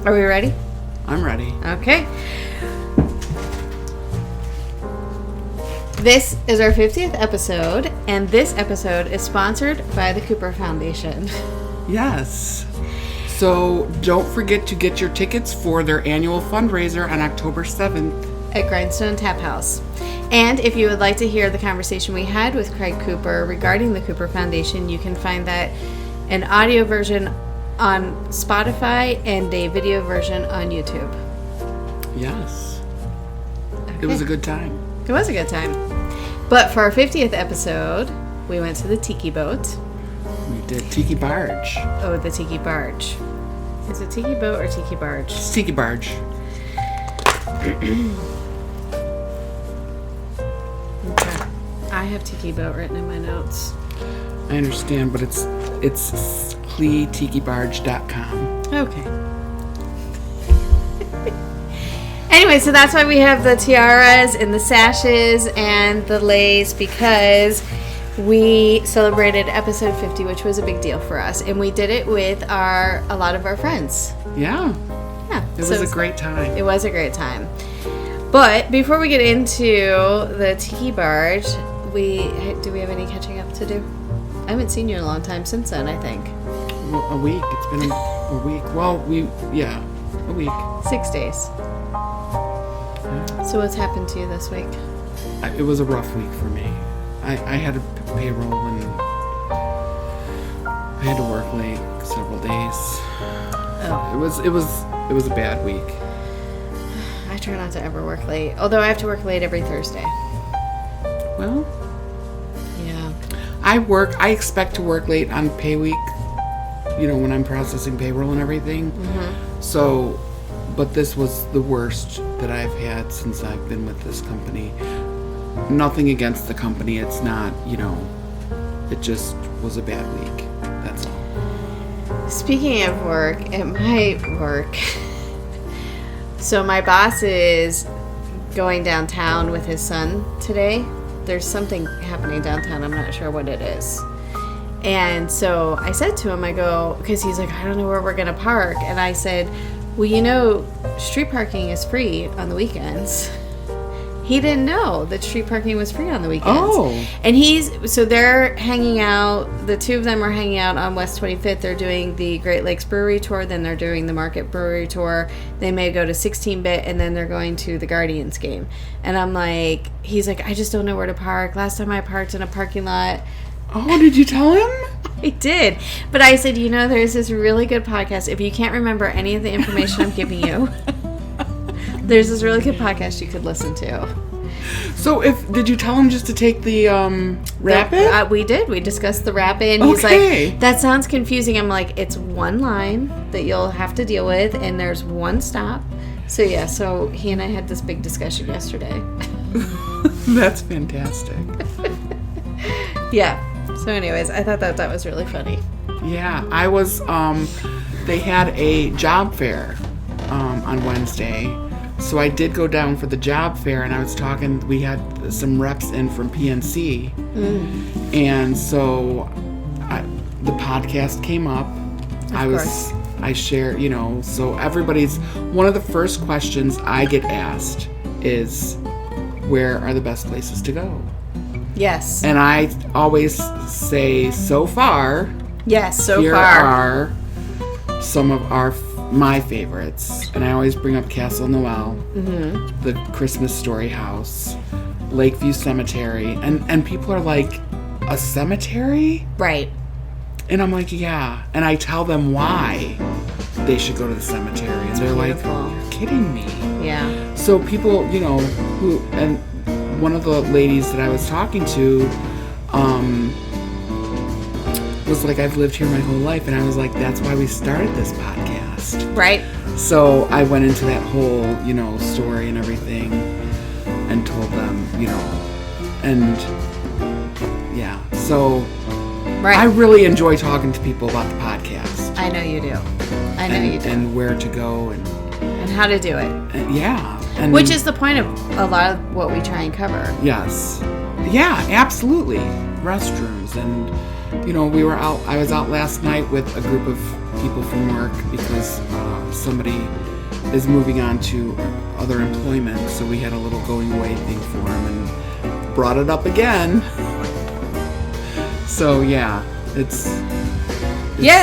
Are we ready? I'm ready. Okay. This is our 50th episode, and this episode is sponsored by the Cooper Foundation. Yes. So don't forget to get your tickets for their annual fundraiser on October 7th. At Grindstone Tap House. And if you would like to hear the conversation we had with Craig Cooper regarding the Cooper Foundation, you can find that an audio version on Spotify and a video version on YouTube. Yes. Okay. It was a good time. It was a good time. But for our 50th episode, we went to the Tiki Boat. We did Tiki Barge. Oh, the Tiki Barge. Is it Tiki Boat or Tiki Barge? It's Tiki Barge. Okay. I have Tiki Boat written in my notes. I understand, but it's tikibarge.com. Okay. Anyway, so that's why we have the tiaras and the sashes and the lace, because we celebrated episode 50, which was a big deal for us, and we did it with a lot of our friends. Yeah. Yeah. It was a great time. It was a great time. But before we get into the Tiki Barge, do we have any catching up to do? I haven't seen you in a long time since then, I think. Well, a week. It's been a week. Well, a week. 6 days. Yeah. So what's happened to you this week? It was a rough week for me. I had a payroll and I had to work late several days. Oh. It was a bad week. I try not to ever work late, although I have to work late every Thursday. Well, yeah. I expect to work late on pay week, when I'm processing payroll and everything. Mm-hmm. So, but this was the worst that I've had since I've been with this company. Nothing against the company. It's not, it just was a bad week. That's all. Speaking of work, at my work, so my boss is going downtown with his son today. There's something happening downtown. I'm not sure what it is. And so I said to him, I go, because he's like, I don't know where we're going to park. And I said, well, street parking is free on the weekends. He didn't know that street parking was free on the weekends. Oh. And so they're hanging out, the two of them are hanging out on West 25th. They're doing the Great Lakes Brewery Tour, then they're doing the Market Brewery Tour. They may go to 16-bit, and then they're going to the Guardians game. And I'm like, he's like, I just don't know where to park. Last time I parked in a parking lot. Oh, did you tell him? I did. But I said, there's this really good podcast. If you can't remember any of the information I'm giving you, there's this really good podcast you could listen to. So did you tell him just to take the rapid? We did. We discussed the rapid. And he's like, that sounds confusing. I'm like, it's one line that you'll have to deal with, and there's one stop. So yeah, so he and I had this big discussion yesterday. That's fantastic. Yeah. So anyways, I thought that was really funny. Yeah, I was, they had a job fair on Wednesday. So I did go down for the job fair, and I was talking, we had some reps in from PNC. And so the podcast came up. I share, so one of the first questions I get asked is, where are the best places to go? Yes. And I always say, so far. Yes, here are some of my favorites. And I always bring up Castle Noel, the Christmas Story House, Lakeview Cemetery. And people are like, a cemetery? Right. And I'm like, yeah. And I tell them why they should go to the cemetery. And they're beautiful. Like, you're kidding me. Yeah. So people, and one of the ladies that I was talking to was like, I've lived here my whole life. And I was like, that's why we started this podcast. Right. So I went into that whole, story and everything and told them, and yeah. So right. I really enjoy talking to people about the podcast. I know you do. I know you do. And where to go and how to do it. Yeah. And which is the point of a lot of what we try and cover. Yes. Yeah, absolutely. Restrooms and I was out last night with a group of people from work because somebody is moving on to other employment, so we had a little going away thing for them and brought it up again. So yeah,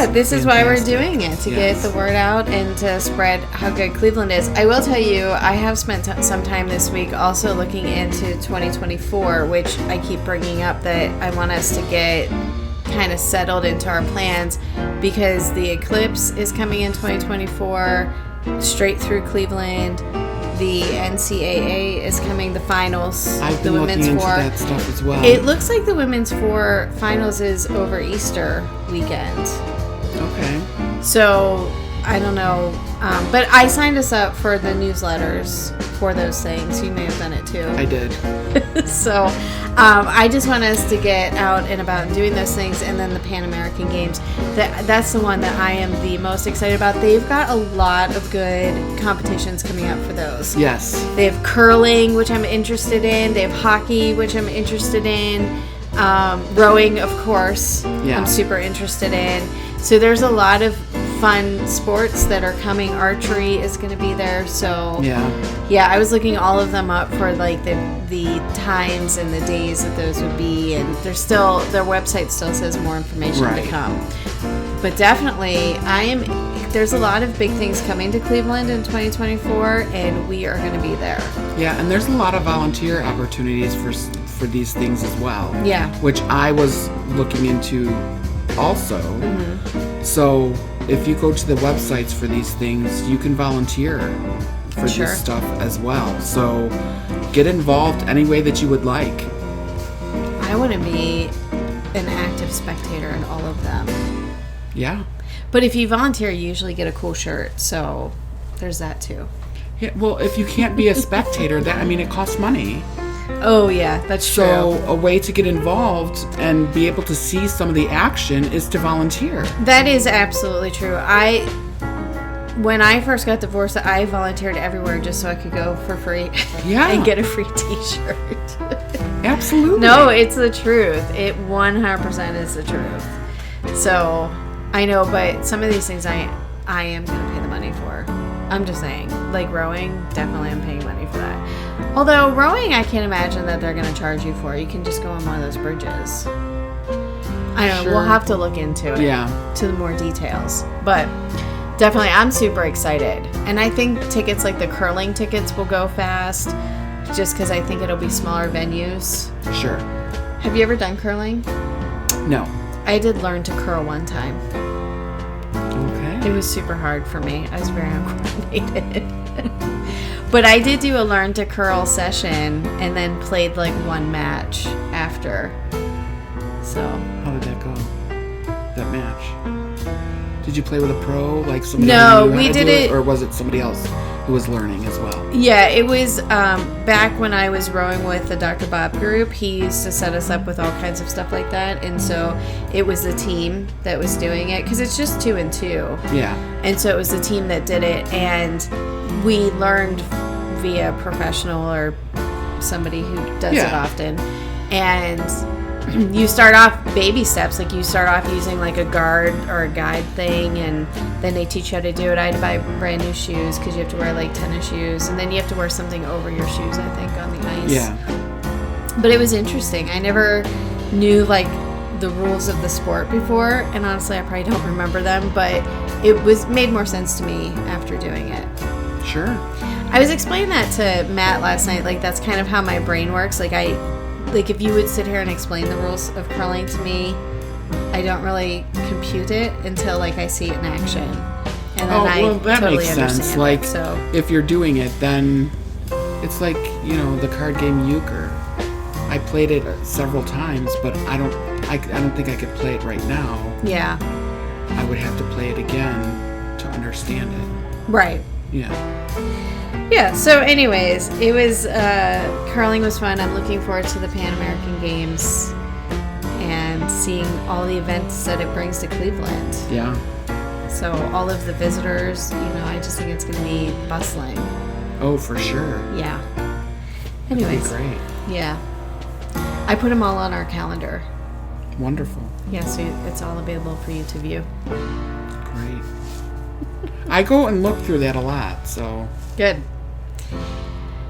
this is why we're doing it, to get the word out and to spread how good Cleveland is. I will tell you, I have spent some time this week also looking into 2024, which I keep bringing up that I want us to get kind of settled into our plans, because the eclipse is coming in 2024 straight through Cleveland. The NCAA is coming, the finals. I've been looking into that stuff as well. It looks like the women's four finals is over Easter weekend. Okay. So, I don't know. But I signed us up for the newsletters for those things. You may have done it too. I did. So, I just want us to get out and about and doing those things. And then the Pan American Games. That's the one that I am the most excited about. They've got a lot of good competitions coming up for those. Yes. They have curling, which I'm interested in. They have hockey, which I'm interested in. Rowing, of course, I'm super interested in. So there's a lot of fun sports that are coming. Archery is going to be there. So yeah, I was looking all of them up for like the times and the days that those would be, and their website still says more information to come. But definitely, there's a lot of big things coming to Cleveland in 2024, and we are going to be there. Yeah, and there's a lot of volunteer opportunities for these things as well. Yeah. Which I was looking into also. Mm-hmm. So if you go to the websites for these things, you can volunteer for this stuff as well. So get involved any way that you would like. I want to be an active spectator in all of them. Yeah. But if you volunteer, you usually get a cool shirt. So there's that too. Yeah, well, if you can't be a spectator, it costs money. Oh, yeah, that's true. So a way to get involved and be able to see some of the action is to volunteer. That is absolutely true. When I first got divorced, I volunteered everywhere just so I could go for free and get a free t-shirt. Absolutely. No, it's the truth. It 100% is the truth. So I know, but some of these things I am going to pay the money for. I'm just saying, like rowing, definitely I'm paying money for that. Although rowing, I can't imagine that they're going to charge you for. You can just go on one of those bridges. I don't know. We'll have to look into it. Yeah. To the more details. But definitely, I'm super excited. And I think tickets like the curling tickets will go fast, just because I think it'll be smaller venues. Sure. Have you ever done curling? No. I did learn to curl one time. Okay. It was super hard for me. I was very uncoordinated. But I did do a learn to curl session and then played like one match after. So. How did that go? That match? Did you play with a pro, like somebody? No, we did it. Or was it somebody else who was learning as well? Yeah, it was back when I was rowing with the Dr. Bob group. He used to set us up with all kinds of stuff like that, and so it was the team that was doing it because it's just 2 and 2. Yeah. And so it was the team that did it, and we learned via professional or somebody who does it often, and you start off baby steps, like you start off using like a guard or a guide thing, and then they teach you how to do it. I had to buy brand new shoes because you have to wear like tennis shoes, and then you have to wear something over your shoes, I think, on the ice. Yeah. But it was interesting. I never knew like the rules of the sport before, and honestly I probably don't remember them, but it made more sense to me after doing it. Sure. I was explaining that to Matt last night, like that's kind of how my brain works. Like if you would sit here and explain the rules of curling to me, I don't really compute it until like I see it in action. And then that totally makes sense. Like, if you're doing it, then it's like, the card game euchre. I played it several times, but I don't think I could play it right now. Yeah. I would have to play it again to understand it. Right. Yeah. Yeah, so anyways, it was, curling was fun. I'm looking forward to the Pan American Games and seeing all the events that it brings to Cleveland. Yeah. So all of the visitors, I just think it's going to be bustling. Oh, for sure. Yeah. Anyways. That'd be great. Yeah. I put them all on our calendar. Wonderful. Yeah, so it's all available for you to view. Great. I go and look through that a lot, so. Good.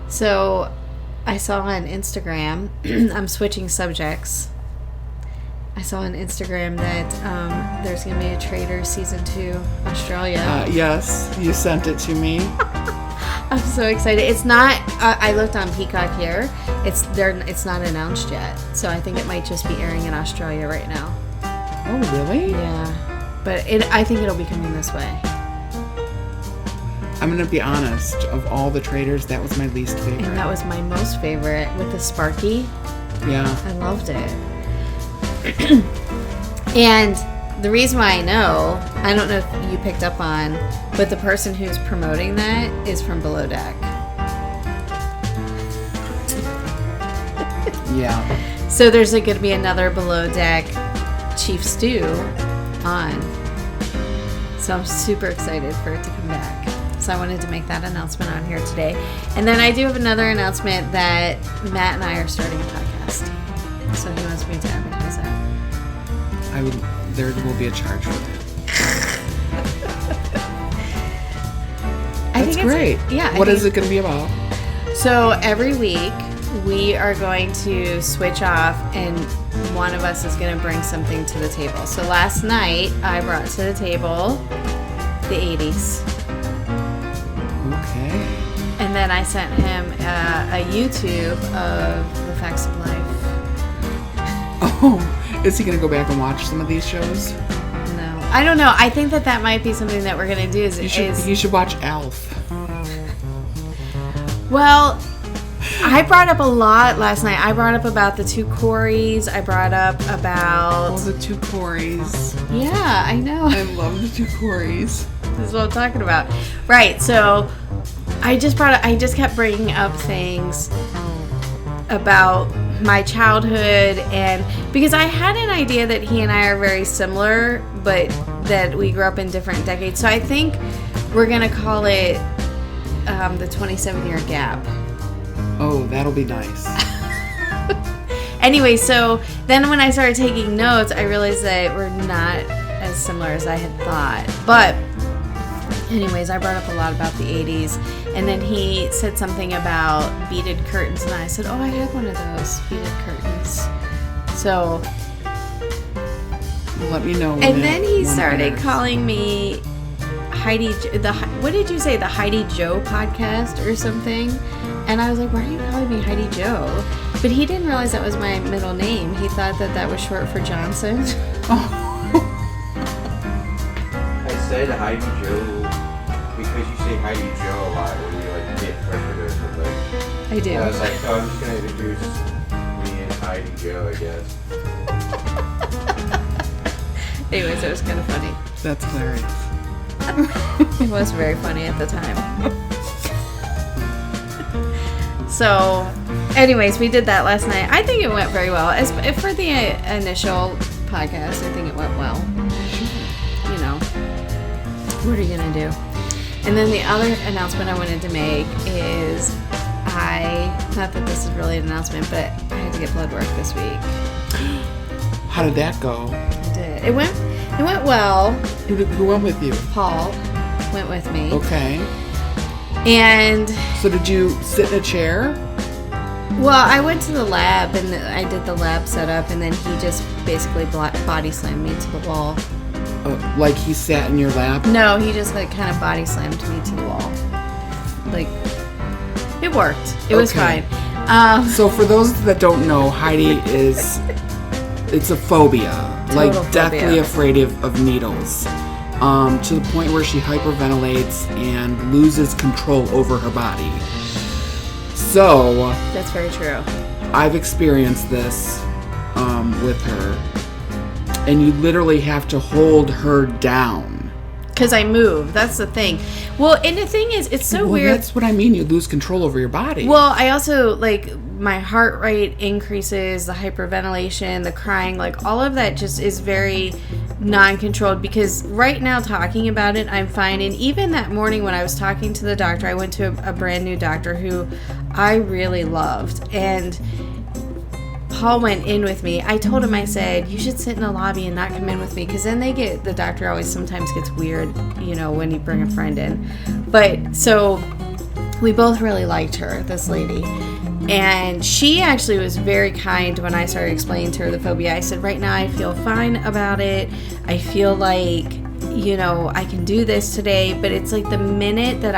So, I saw on Instagram, I'm switching subjects. I saw on Instagram that there's going to be a Trader Season 2 Australia. Yes, you sent it to me. I'm so excited. It's not, I looked on Peacock here. It's not announced yet. So I think it might just be airing in Australia right now. Oh, really? Yeah. But I think it'll be coming this way. I'm going to be honest. Of all the traders, that was my least favorite. And that was my most favorite with the Sparky. Yeah. I loved it. And the reason why I know, I don't know if you picked up on, but the person who's promoting that is from Below Deck. Yeah. So there's going to be another Below Deck Chief Stew on. So I'm super excited for it to come back. So I wanted to make that announcement on here today. And then I do have another announcement that Matt and I are starting a podcast. So he wants me to advertise that. There will be a charge for that. That's great. Yeah. What is it going to be about? So every week we are going to switch off and one of us is going to bring something to the table. So last night I brought to the table the 80s. Okay. And then I sent him a YouTube of the facts of life. Oh, is he going to go back and watch some of these shows? No. I don't know. I think that might be something that we're going to do. You should watch Alf. Well, I brought up a lot last night. I brought up about the two Coreys. I brought up about... Oh, the two Coreys. Yeah, I know. I love the two Coreys. This is what I'm talking about. Right, so I just kept bringing up things about my childhood, and because I had an idea that he and I are very similar, but that we grew up in different decades. So I think we're going to call it the 27-year gap. Oh, that'll be nice. Anyway, so then when I started taking notes, I realized that we're not as similar as I had thought. But anyways, I brought up a lot about the 80s. And then he said something about beaded curtains. And I said, oh, I had one of those beaded curtains. So... Let me know. And then he started calling me Heidi... What did you say? The Heidi Joe podcast or something? And I was like, why are you calling me Heidi Joe? But he didn't realize that was my middle name. He thought that was short for Johnson. I said Heidi Joe because you say Heidi Joe a lot when you get pressured or something. I do. And I was like, oh, I'm just going to introduce me as Heidi Joe, I guess. Anyways, it was kind of funny. That's hilarious. It was very funny at the time. So, anyways, we did that last night. I think it went very well. As for the initial podcast, I think it went well. You know, what are you going to do? And then the other announcement I wanted to make is not that this is really an announcement, but I had to get blood work this week. How did that go? I did. It went well. Who went with you? Paul went with me. Okay. And so did you sit in a chair? Well, I went to the lab and I did the lab setup, and then he just basically body slammed me to the wall. Like he sat in your lap? No, he just kind of body slammed me to the wall. Like, it worked. It was fine. So for those that don't know, Heidi it's a phobia. Like phobia. Deathly afraid of needles. To the point where she hyperventilates and loses control over her body. So that's very true. I've experienced this with her, and you literally have to hold her down. Because I move. That's the thing. Well, and the thing is, it's so weird. That's what I mean. You lose control over your body. Well, I also, my heart rate increases, the hyperventilation, the crying, all of that just is very non-controlled, because right now talking about it, I'm fine. And even that morning when I was talking to the doctor, I went to a brand new doctor who I really loved. And Paul went in with me. I told him, I said, you should sit in the lobby and not come in with me, because then the doctor always sometimes gets weird, when you bring a friend in. But so we both really liked her, this lady. And she actually was very kind when I started explaining to her the phobia. I said, right now I feel fine about it. I feel like, I can do this today. But it's like the minute that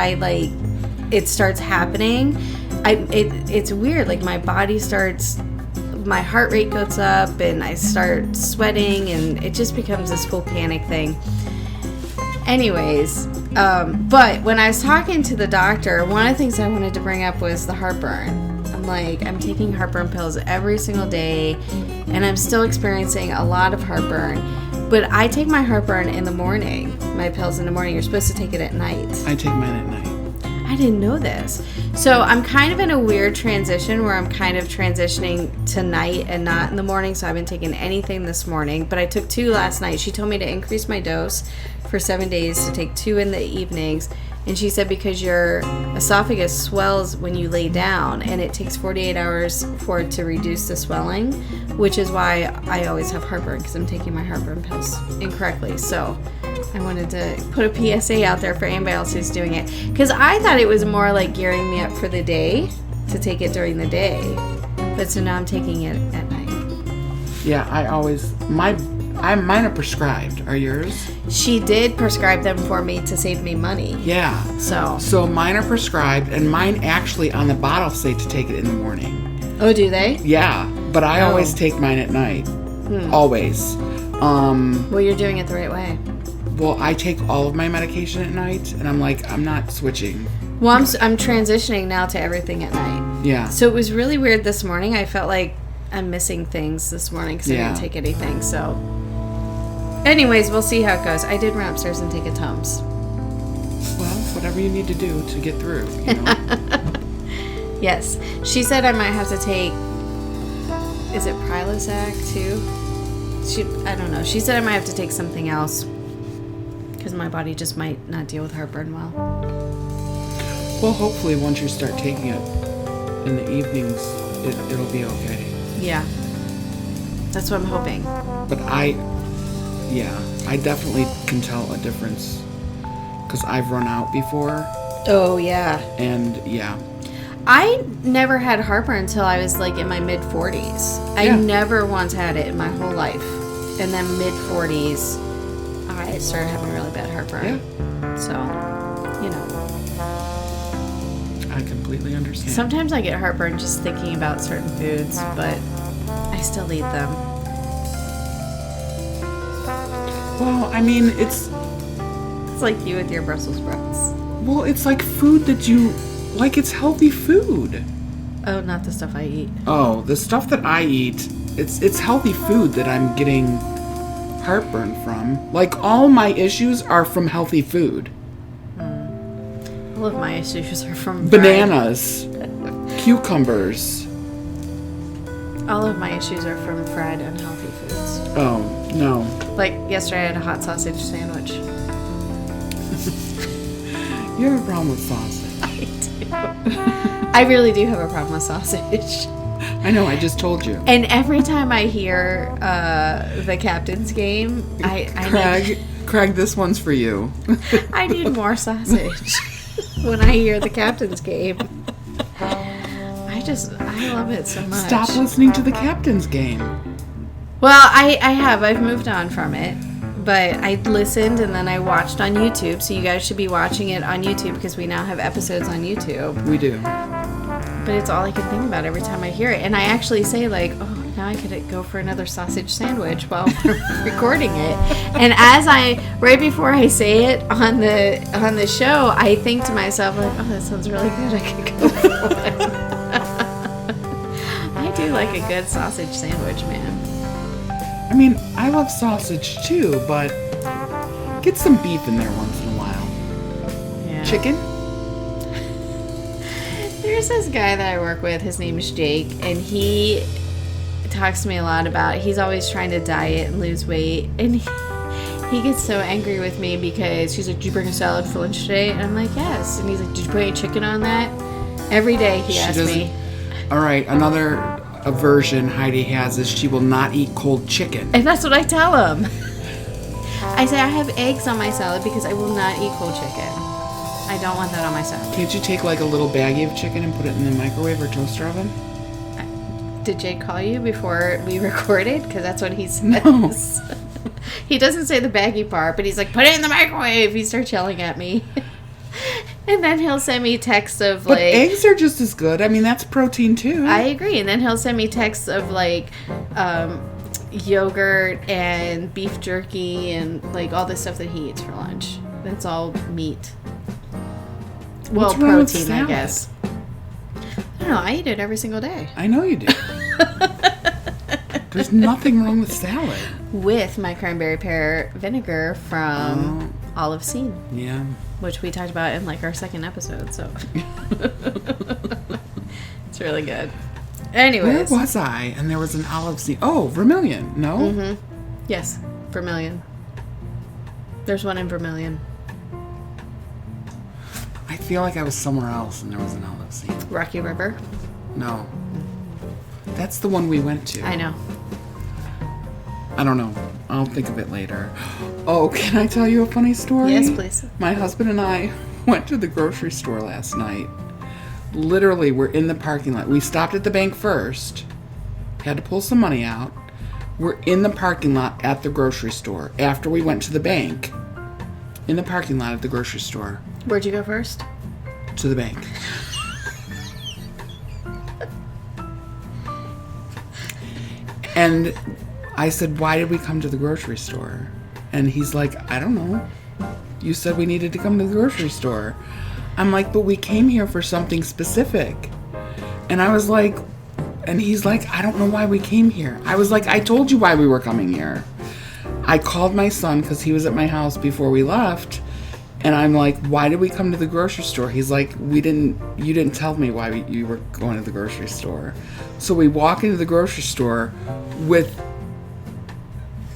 it starts happening, it's weird. Like my heart rate goes up and I start sweating and it just becomes this full panic thing. Anyways, but when I was talking to the doctor, one of the things I wanted to bring up was the heartburn. I'm taking heartburn pills every single day and I'm still experiencing a lot of heartburn. But I take my heartburn in the morning, my pills in the morning. You're supposed to take it at night. I take mine at night. I didn't know this. So I'm kind of in a weird transition where I'm kind of transitioning to night and not in the morning. So I haven't taken anything this morning, but I took 2 last night. She told me to increase my dose for 7 days to take 2 in the evenings. And she said because your esophagus swells when you lay down and it takes 48 hours for it to reduce the swelling, which is why I always have heartburn, because I'm taking my heartburn pills incorrectly. So I wanted to put a PSA out there for anybody else who's doing it, because I thought it was more like gearing me up for the day to take it during the day. But so now I'm taking it at night. Yeah, mine are prescribed. Are yours? She did prescribe them for me to save me money. Yeah. So mine are prescribed, and mine actually on the bottle say to take it in the morning. Oh, do they? Yeah, but I always take mine at night. Always. Well, you're doing it the right way. Well, I take all of my medication at night, and I'm like, I'm not switching. Well, I'm transitioning now to everything at night. Yeah. So it was really weird this morning. I felt like I'm missing things this morning because I didn't take anything. So anyways, we'll see how it goes. I did run upstairs and take a Tums. Well, whatever you need to do to get through, Yes. She said I might have to take, is it Prilosec too? I don't know. She said I might have to take something else because my body just might not deal with heartburn well. Well, hopefully once you start taking it in the evenings, it'll be okay. Yeah. That's what I'm hoping. But I definitely can tell a difference because I've run out before. Oh, yeah. And yeah. I never had heartburn until I was like in my mid-40s. I never once had it in my whole life. And then mid-40s, I started having really bad heartburn. Yeah. So, I completely understand. Sometimes I get heartburn just thinking about certain foods, but I still eat them. Well, I mean, it's like you with your Brussels sprouts. Well, it's like food that you... Like, it's healthy food. Oh, not the stuff I eat. Oh, the stuff that I eat, it's healthy food that I'm getting heartburn from. Like, all my issues are from healthy food. All of my issues are from bananas, cucumbers. All of my issues are from fried, unhealthy foods. Oh, no. Like, yesterday I had a hot sausage sandwich. You have a problem with sausage. I do. I really do have a problem with sausage. I know, I just told you. And every time I hear the captain's game, Craig, this one's for you. I need more sausage when I hear the captain's game. I love it so much. Stop listening to the captain's game. Well, I've moved on from it. But I listened and then I watched on YouTube. So you guys should be watching it on YouTube because we now have episodes on YouTube. We do. But it's all I can think about every time I hear it. And I actually say like, oh, now I could go for another sausage sandwich while we're recording it. And right before I say it on the show, I think to myself like, oh, that sounds really good. I could go for one. I do like a good sausage sandwich, man. I mean, I love sausage too, but get some beef in there once in a while. Yeah. Chicken? There's this guy that I work with, his name is Jake, and he talks to me a lot about, he's always trying to diet and lose weight, and he gets so angry with me because she's like, did you bring a salad for lunch today? And I'm like, yes. And he's like, did you put any chicken on that? Every day he asks me. All right, another aversion Heidi has is she will not eat cold chicken. And that's what I tell him. I say I have eggs on my salad because I will not eat cold chicken. I don't want that on my salad. Can't you take like a little baggie of chicken and put it in the microwave or toaster oven? Did Jake call you before we recorded? Because that's what he says. No. He doesn't say the baggy part, but he's like, put it in the microwave. He starts yelling at me. And then he'll send me texts of But like... eggs are just as good. I mean, that's protein too. I agree. And then he'll send me texts of like yogurt and beef jerky and like all the stuff that he eats for lunch. That's all meat. What's Well, wrong with protein, I salad? guess. I don't know. I eat it every single day. I know you do. There's nothing wrong with salad. With my cranberry pear vinegar from Olive Scene, Yeah. which we talked about in like our second episode, so it's really good. Where Anyways. was I? And there was an olive seed. Oh, Vermilion. No? Mm-hmm. Yes, Vermilion. There's one in Vermilion. I feel like I was somewhere else and there was an olive seed. Rocky River. No. That's the one we went to. I know. I don't know. I'll think of it later. Oh, can I tell you a funny story? Yes, please. My husband and I went to the grocery store last night. Literally, we're in the parking lot. We stopped at the bank first. Had to pull some money out. We're in the parking lot at the grocery store. After we went to the bank, in the parking lot at the grocery store, Where'd you go first? to the bank. And I said, why did we come to the grocery store? And he's like, I don't know. You said we needed to come to the grocery store. I'm like, but we came here for something specific. And I was like, and he's like, I don't know why we came here. I was like, I told you why we were coming here. I called my son because he was at my house before we left. And I'm like, why did we come to the grocery store? He's like, you didn't tell me why you were going to the grocery store. So we walk into the grocery store with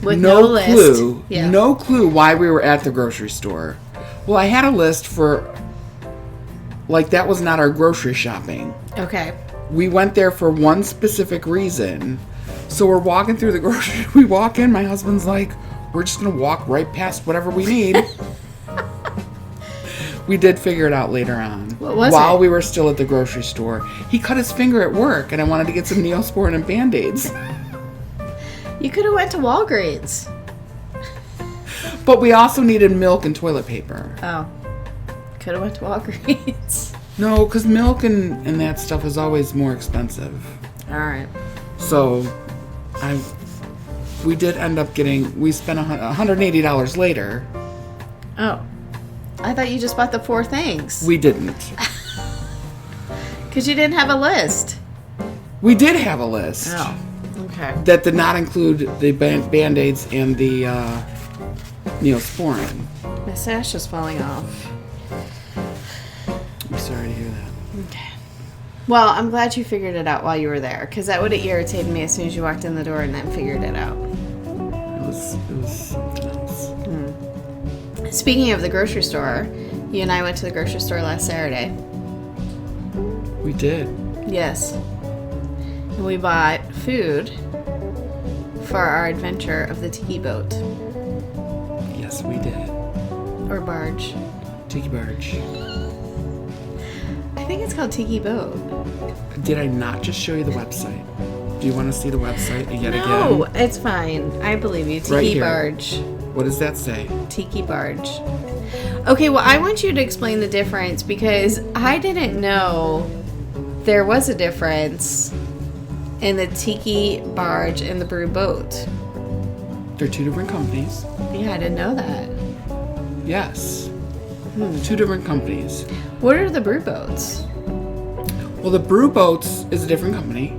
no clue, list. Yeah. no clue why we were at the grocery store. Well, I had a list for, like, that was not our grocery shopping. Okay. We went there for one specific reason. So we're walking through the grocery. We walk in. My husband's like, we're just going to walk right past whatever we need. We did figure it out later on. What was While it? we were still at the grocery store. He cut his finger at work, and I wanted to get some Neosporin and Band-Aids. You could have went to Walgreens. But we also needed milk and toilet paper. Oh. Could have went to Walgreens. No, because milk and that stuff is always more expensive. All right. So, we did end up we spent $180 later. Oh. I thought you just bought the 4 things. We didn't. Because you didn't have a list. We did have a list. Oh. Okay. That did not include the Band-Aids and the Neosporin. My sash is falling off. I'm sorry to hear that. Okay. Well, I'm glad you figured it out while you were there, because that would have irritated me as soon as you walked in the door and then figured it out. It was something else. Speaking of the grocery store, you and I went to the grocery store last Saturday. We did. Yes. And we bought food for our adventure of the Tiki boat. Yes, we did. Or barge. Tiki Barge. I think it's called Tiki boat. Did I not just show you the website? Do you want to see the website yet No, again? it's fine. I believe you. Right Tiki here. Barge. What does that say? Tiki Barge. Okay, well, I want you to explain the difference because I didn't know there was a difference in the Tiki Barge and the Brew Boat. They're two different companies. Yeah, I didn't know that. Yes. Two different companies. What are the Brew Boats? Well, the Brew Boats is a different company.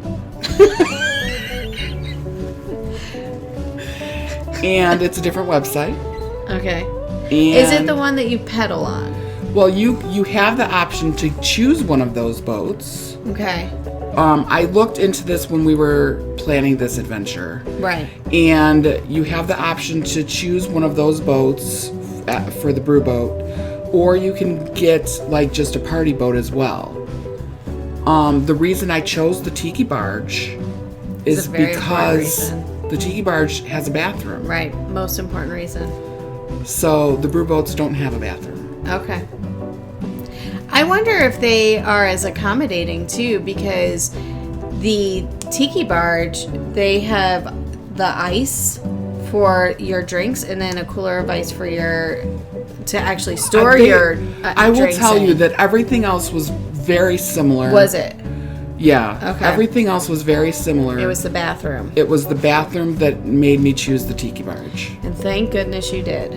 And it's a different website. Okay. And Is it the one that you pedal on? Well, you have the option to choose one of those boats. Okay. I looked into this when we were planning this adventure. Right. And you have the option to choose one of those boats for the brew boat, or you can get like just a party boat as well. The reason I chose the Tiki Barge is a very important because reason. the Tiki Barge has a bathroom. Right. Most important reason. So the brew boats don't have a bathroom. Okay. I wonder if they are as accommodating too, because the Tiki Barge, they have the ice for your drinks and then a cooler of ice for to actually store your I will drinks tell in. you that everything else was very similar. Was it? Yeah. Okay. Everything else was very similar. It was the bathroom. It was the bathroom that made me choose the Tiki Barge. And thank goodness you did.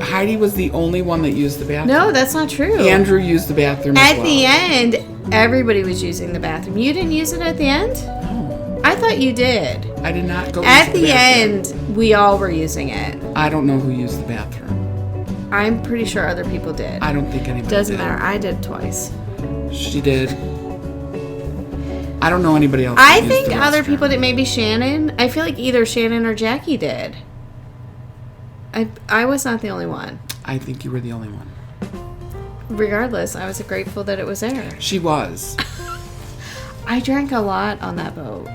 Heidi was the only one that used the bathroom. No, that's not true. Andrew used the bathroom as At well. the end, everybody was using the bathroom. You didn't use it at the end? No, I thought you did. I did not go At use the bathroom. end, we all were using it. I don't know who used the bathroom. I'm pretty sure other people did. I don't think anybody Doesn't did. matter. I did twice. She did. I don't know anybody else. I that think used the other restroom. people did. Maybe Shannon. I feel like either Shannon or Jackie did. I was not the only one. I think you were the only one. Regardless, I was grateful that it was there. She was. I drank a lot on that boat.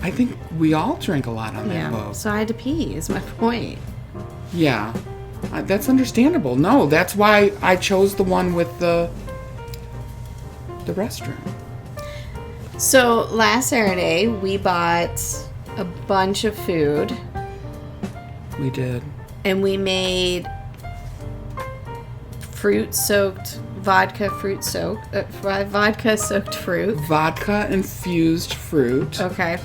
I think we all drank a lot on that Yeah. boat. So I had to pee, is my point. Yeah. That's understandable. No, that's why I chose the one with the restroom. So last Saturday, we bought a bunch of food We did. and we made vodka soaked fruit. Vodka infused fruit. Okay.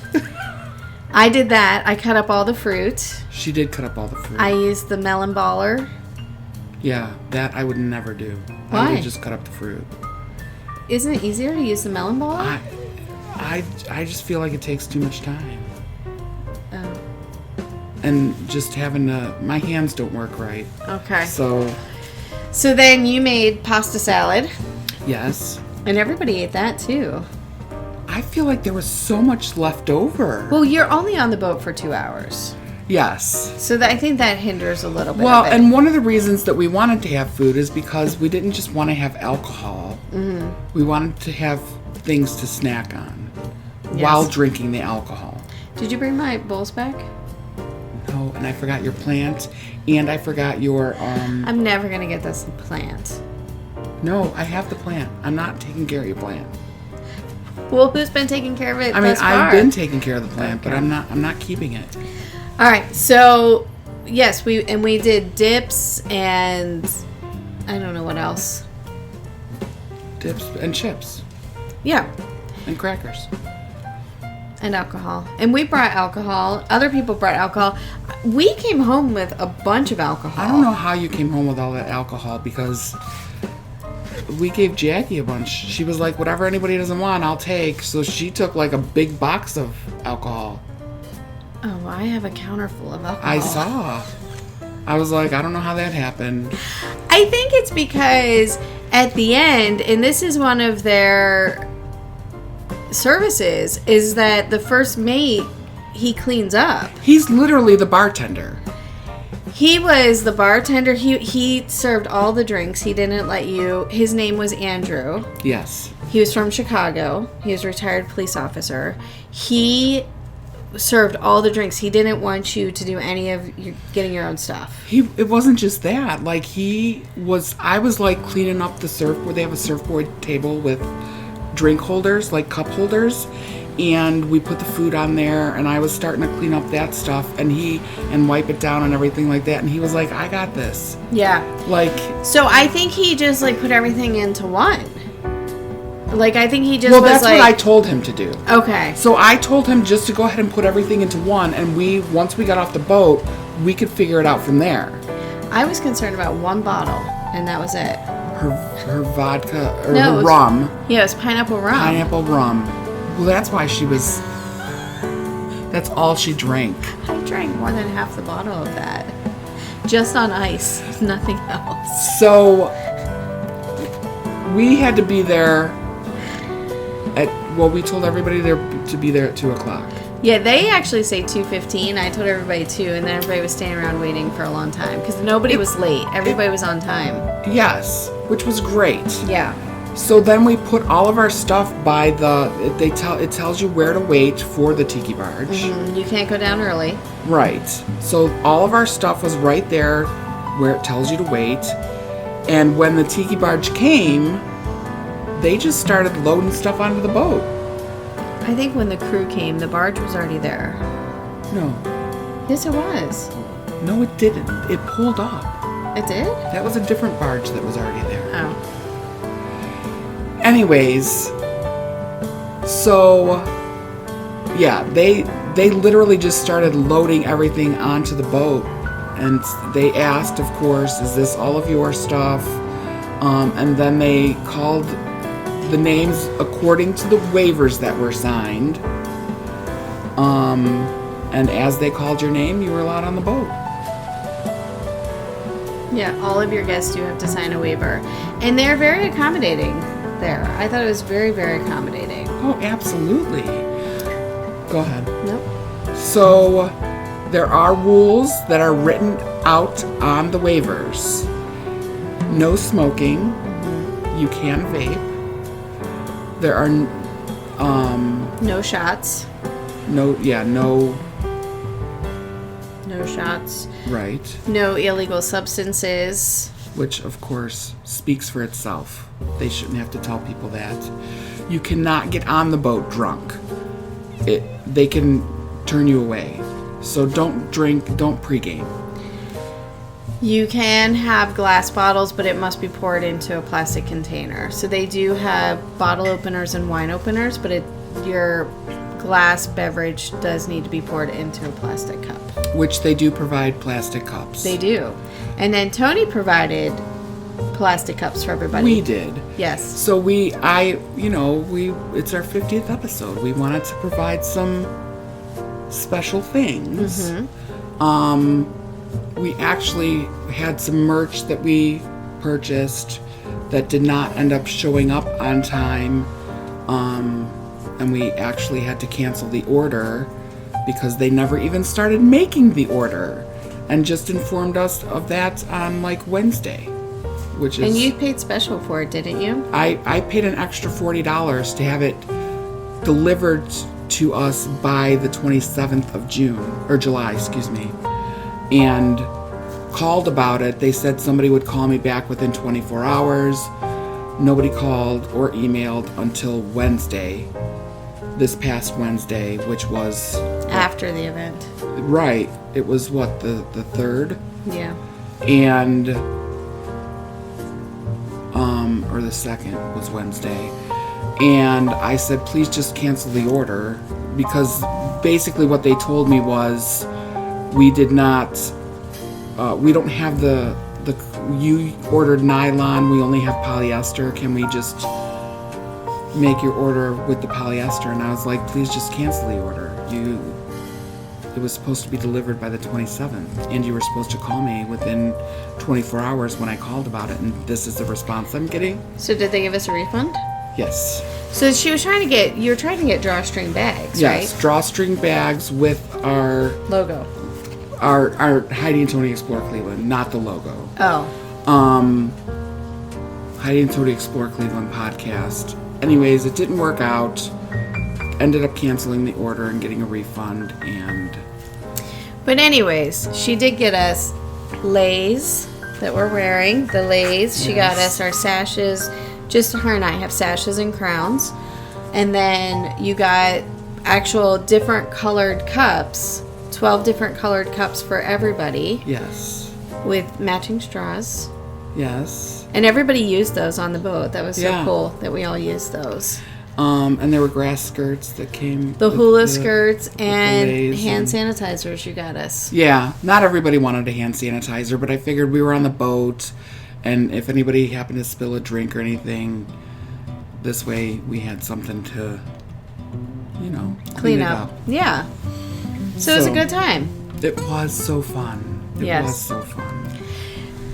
I did that. I cut up all the fruit. She did cut up all the fruit. I used the melon baller. Yeah, that I would never do. I Why? would just cut up the fruit. Isn't it easier to use the melon baller? I just feel like it takes too much time. Oh, And just having my hands don't work right. okay. So, then you made pasta salad, yes. and everybody ate that too. I feel like there was so much left over. Well, you're only on the boat for 2 hours. Yes. So I think that hinders a little bit Well, of it. and one of the reasons that we wanted to have food is because we didn't just want to have alcohol. Mm-hmm. We wanted to have things to snack on while drinking the alcohol. Did you bring my bowls back? No, and I forgot your plant, and I forgot your I'm never going to get this plant. No, I have the plant. I'm not taking care of your plant. Well, who's been taking care of it I mean, thus far? I've been taking care of the plant, but Okay. I'm not keeping it. All right, so yes, we did dips and I don't know what else. Dips and chips Yeah, and crackers. and alcohol. And we brought alcohol. Other people brought alcohol. We came home with a bunch of alcohol. I don't know how you came home with all that alcohol because we gave Jackie a bunch. She was like, whatever anybody doesn't want, I'll take. So she took like a big box of alcohol. Oh, I have a counter full of alcohol. I saw. I was like, I don't know how that happened. I think it's because at the end, and this is one of their services, is that the first mate, he cleans up. He's literally the bartender. He was the bartender. He served all the drinks. He didn't let you. His name was Andrew. Yes. He was from Chicago. He was a retired police officer. He served all the drinks. He didn't want you to do any of your getting your own stuff. It wasn't just that. Like I was like cleaning up the surfboard. They have a surfboard table with drink holders, like cup holders. And we put the food on there, and I was starting to clean up that stuff, and wipe it down and everything like that. And he was like, I got this. Yeah. Like, So I think he just like put everything into one. Like I think he just well, was that's like, what I told him to do. okay. So I told him just to go ahead and put everything into one, and once we got off the boat, we could figure it out from there. I was concerned about one bottle, and that was it. Her vodka, or No, it her was- rum, Yeah, it was pineapple rum. pineapple rum. Well, that's why that's all she drank. I drank more than half the bottle of that. Just on ice, nothing else. So we had to be there we told everybody there to be there at 2:00. Yeah, they actually say 2:15. I told everybody 2, and then everybody was standing around waiting for a long time because nobody was late. Everybody was on time. Yes, which was great. Yeah. So then we put all of our stuff by it tells you where to wait for the Tiki Barge. You can't go down early. Right. So all of our stuff was right there where it tells you to wait. And when the Tiki Barge came, they just started loading stuff onto the boat. I think when the crew came, the barge was already there. No. Yes, it was. No, it didn't. It pulled up. It did? That was a different barge that was already there. Oh. Anyways, so yeah, they literally just started loading everything onto the boat, and they asked, of course, is this all of your stuff? And then they called the names according to the waivers that were signed. And as they called your name, you were allowed on the boat. Yeah, all of your guests do have to sign a waiver. And they're very accommodating there. I thought it was very, very accommodating. Oh, absolutely. Go ahead. Nope. So there are rules that are written out on the waivers. No smoking. You can vape. There are No shots. no shots. right, No illegal substances. which of course speaks for itself. They shouldn't have to tell people that. You cannot get on the boat drunk. They can turn you away. So don't drink, don't pregame. You can have glass bottles, but it must be poured into a plastic container. So they do have bottle openers and wine openers, but your glass beverage does need to be poured into a plastic cup. Which they do provide plastic cups. They do. And then Tony provided plastic cups for everybody. We did. Yes. So it's our 50th episode. We wanted to provide some special things. We actually had some merch that we purchased that did not end up showing up on time. And we actually had to cancel the order because they never even started making the order and just informed us of that on Wednesday, which is... And you paid special for it, didn't you? I paid an extra $40 to have it delivered to us by the 27th of July, and called about it. They said somebody would call me back within 24 hours. Nobody called or emailed until Wednesday, this past Wednesday, which was... After the event. Right. It was the 3rd? Yeah. And... or the 2nd was Wednesday. And I said, please just cancel the order, because basically what they told me was, we did not... we don't have you ordered nylon, we only have polyester. Can we just make your order with the polyester? And I was like, please just cancel the order. It was supposed to be delivered by the 27th, and you were supposed to call me within 24 hours when I called about it, and this is the response I'm getting. So did they give us a refund? Yes. So you were trying to get drawstring bags, right? Yes, drawstring bags with our Logo. Our Heidi and Tony Explore Cleveland, not the logo. Oh. Heidi and Tony Explore Cleveland podcast. Anyways, it didn't work out. Ended up canceling the order and getting a refund. But anyways, she did get us leis that we're wearing. The leis. She got us our sashes. Just her and I have sashes and crowns. And then you got actual different colored cups. 12 different colored cups for everybody. Yes. With matching straws. Yes. And everybody used those on the boat. That was so Yeah. cool that we all used those. And there were grass skirts that came. The with hula skirts and leis hand sanitizers you got us. Yeah, not everybody wanted a hand sanitizer, but I figured we were on the boat, and if anybody happened to spill a drink or anything, this way we had something to, clean it up. Yeah. So it was a good time. It was so fun. It was so fun.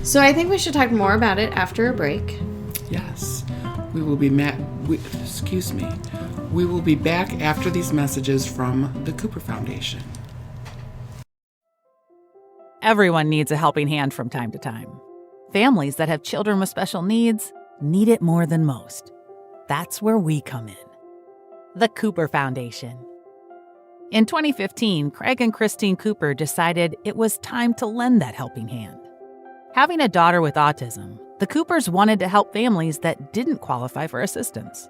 So I think we should talk more about it after a break. Yes. We will be We will be back after these messages from the Cooper Foundation. Everyone needs a helping hand from time to time. Families that have children with special needs, need it more than most. That's where we come in. The Cooper Foundation. In 2015, Craig and Christine Cooper decided it was time to lend that helping hand. Having a daughter with autism, the Coopers wanted to help families that didn't qualify for assistance.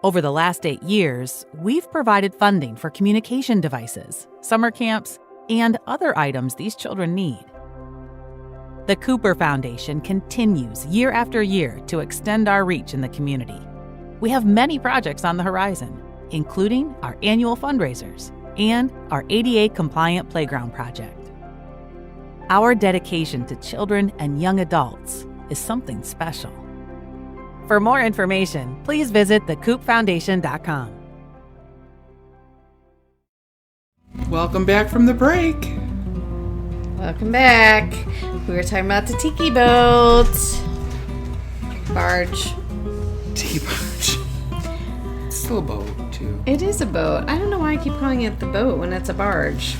Over the last 8 years, we've provided funding for communication devices, summer camps, and other items these children need. The Cooper Foundation continues year after year to extend our reach in the community. We have many projects on the horizon, including our annual fundraisers and our ADA-compliant playground project. Our dedication to children and young adults is something special. For more information, please visit thecoopfoundation.com. Welcome back from the break. Welcome back. We were talking about the Tiki boat. Barge. Tiki Barge. It's still a boat, too. It is a boat. I don't know why I keep calling it the boat when it's a barge.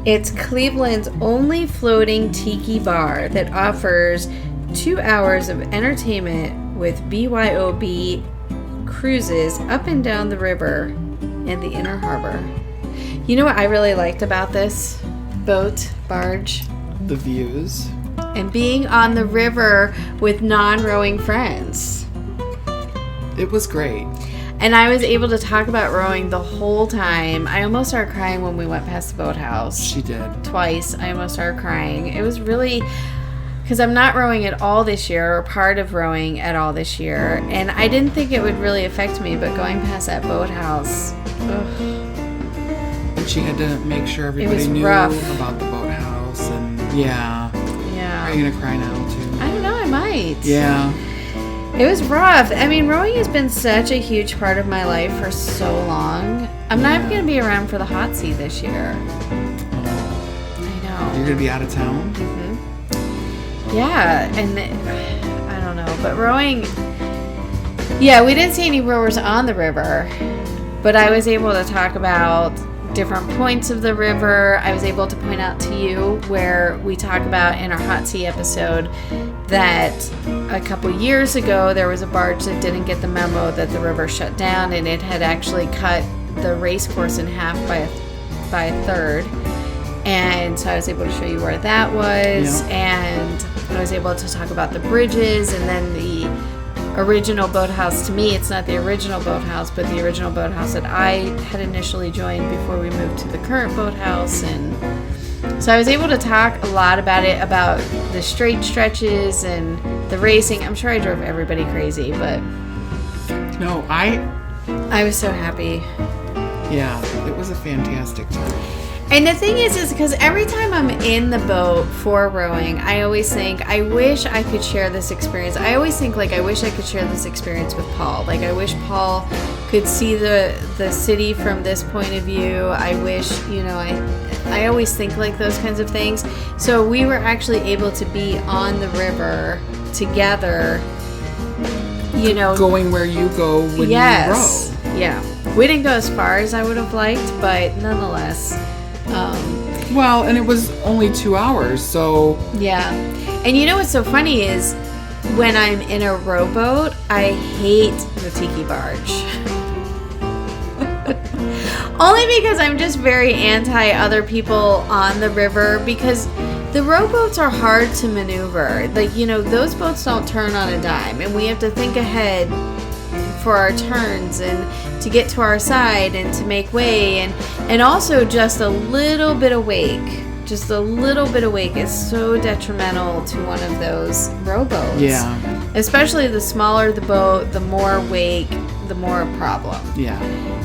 It's Cleveland's only floating tiki bar that offers 2 hours of entertainment with BYOB cruises up and down the river and the inner harbor. You know what I really liked about this boat, barge? The views. And being on the river with non-rowing friends. It was great. And I was able to talk about rowing the whole time. I almost started crying when we went past the boathouse. She did. Twice. I almost started crying. It was really... because I'm not rowing at all this year, or part of rowing at all this year. And I didn't think it would really affect me, but going past that boathouse... ugh. And she had to make sure everybody knew rough. about the boathouse. And yeah. Yeah. Are you going to cry now, too? I don't know. I might. Yeah. It was rough. I mean, rowing has been such a huge part of my life for so long. I'm not even going to be around for the hot seat this year. I know. You're going to be out of town? Mm-hmm. Yeah, and I don't know, but rowing... yeah, we didn't see any rowers on the river, but I was able to talk about different points of the river. I was able to point out to you where we talk about in our hot seat episode that a couple years ago there was a barge that didn't get the memo that the river shut down, and it had actually cut the race course in half by a third. And so I was able to show you where that was, and I was able to talk about the bridges, and then the original boathouse. To me, it's not the original boathouse, but the original boathouse that I had initially joined before we moved to the current boathouse. And so I was able to talk a lot about it, about the straight stretches and the racing. I'm sure I drove everybody crazy, but No, I was so happy. Yeah, it was a fantastic time. And the thing is because every time I'm in the boat for rowing, I always think, I wish I could share this experience. I always think, like, I wish I could share this experience with Paul. Like, I wish Paul could see the city from this point of view. I wish, I always think like those kinds of things. So we were actually able to be on the river together, Going where you go when you row. Yeah. We didn't go as far as I would have liked, but nonetheless... well, and it was only 2 hours, so... yeah. And you know what's so funny is when I'm in a rowboat, I hate the Tiki Barge. Only because I'm just very anti other people on the river, because the rowboats are hard to maneuver. Like, those boats don't turn on a dime, and we have to think ahead for our turns and to get to our side and to make way, and also just a little bit of wake. Just a little bit of wake is so detrimental to one of those rowboats. Yeah. Especially the smaller the boat, the more wake, the more problem. Yeah.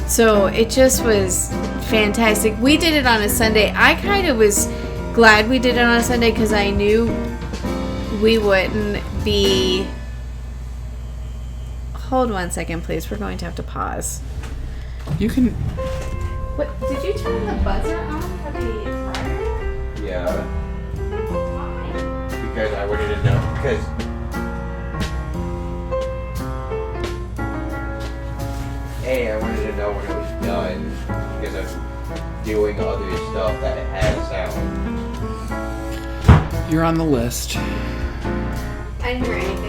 So it just was fantastic. We did it on a Sunday. I kind of was glad we did it on a Sunday because I knew we wouldn't be... Hold 1 second, please. We're going to have to pause. You can... What? Did you turn the buzzer on for the fryer? Yeah, Why? because I wanted to know. Because I wanted to know when it was done. Because I'm doing other stuff that it has sound. You're on the list. I didn't hear anything.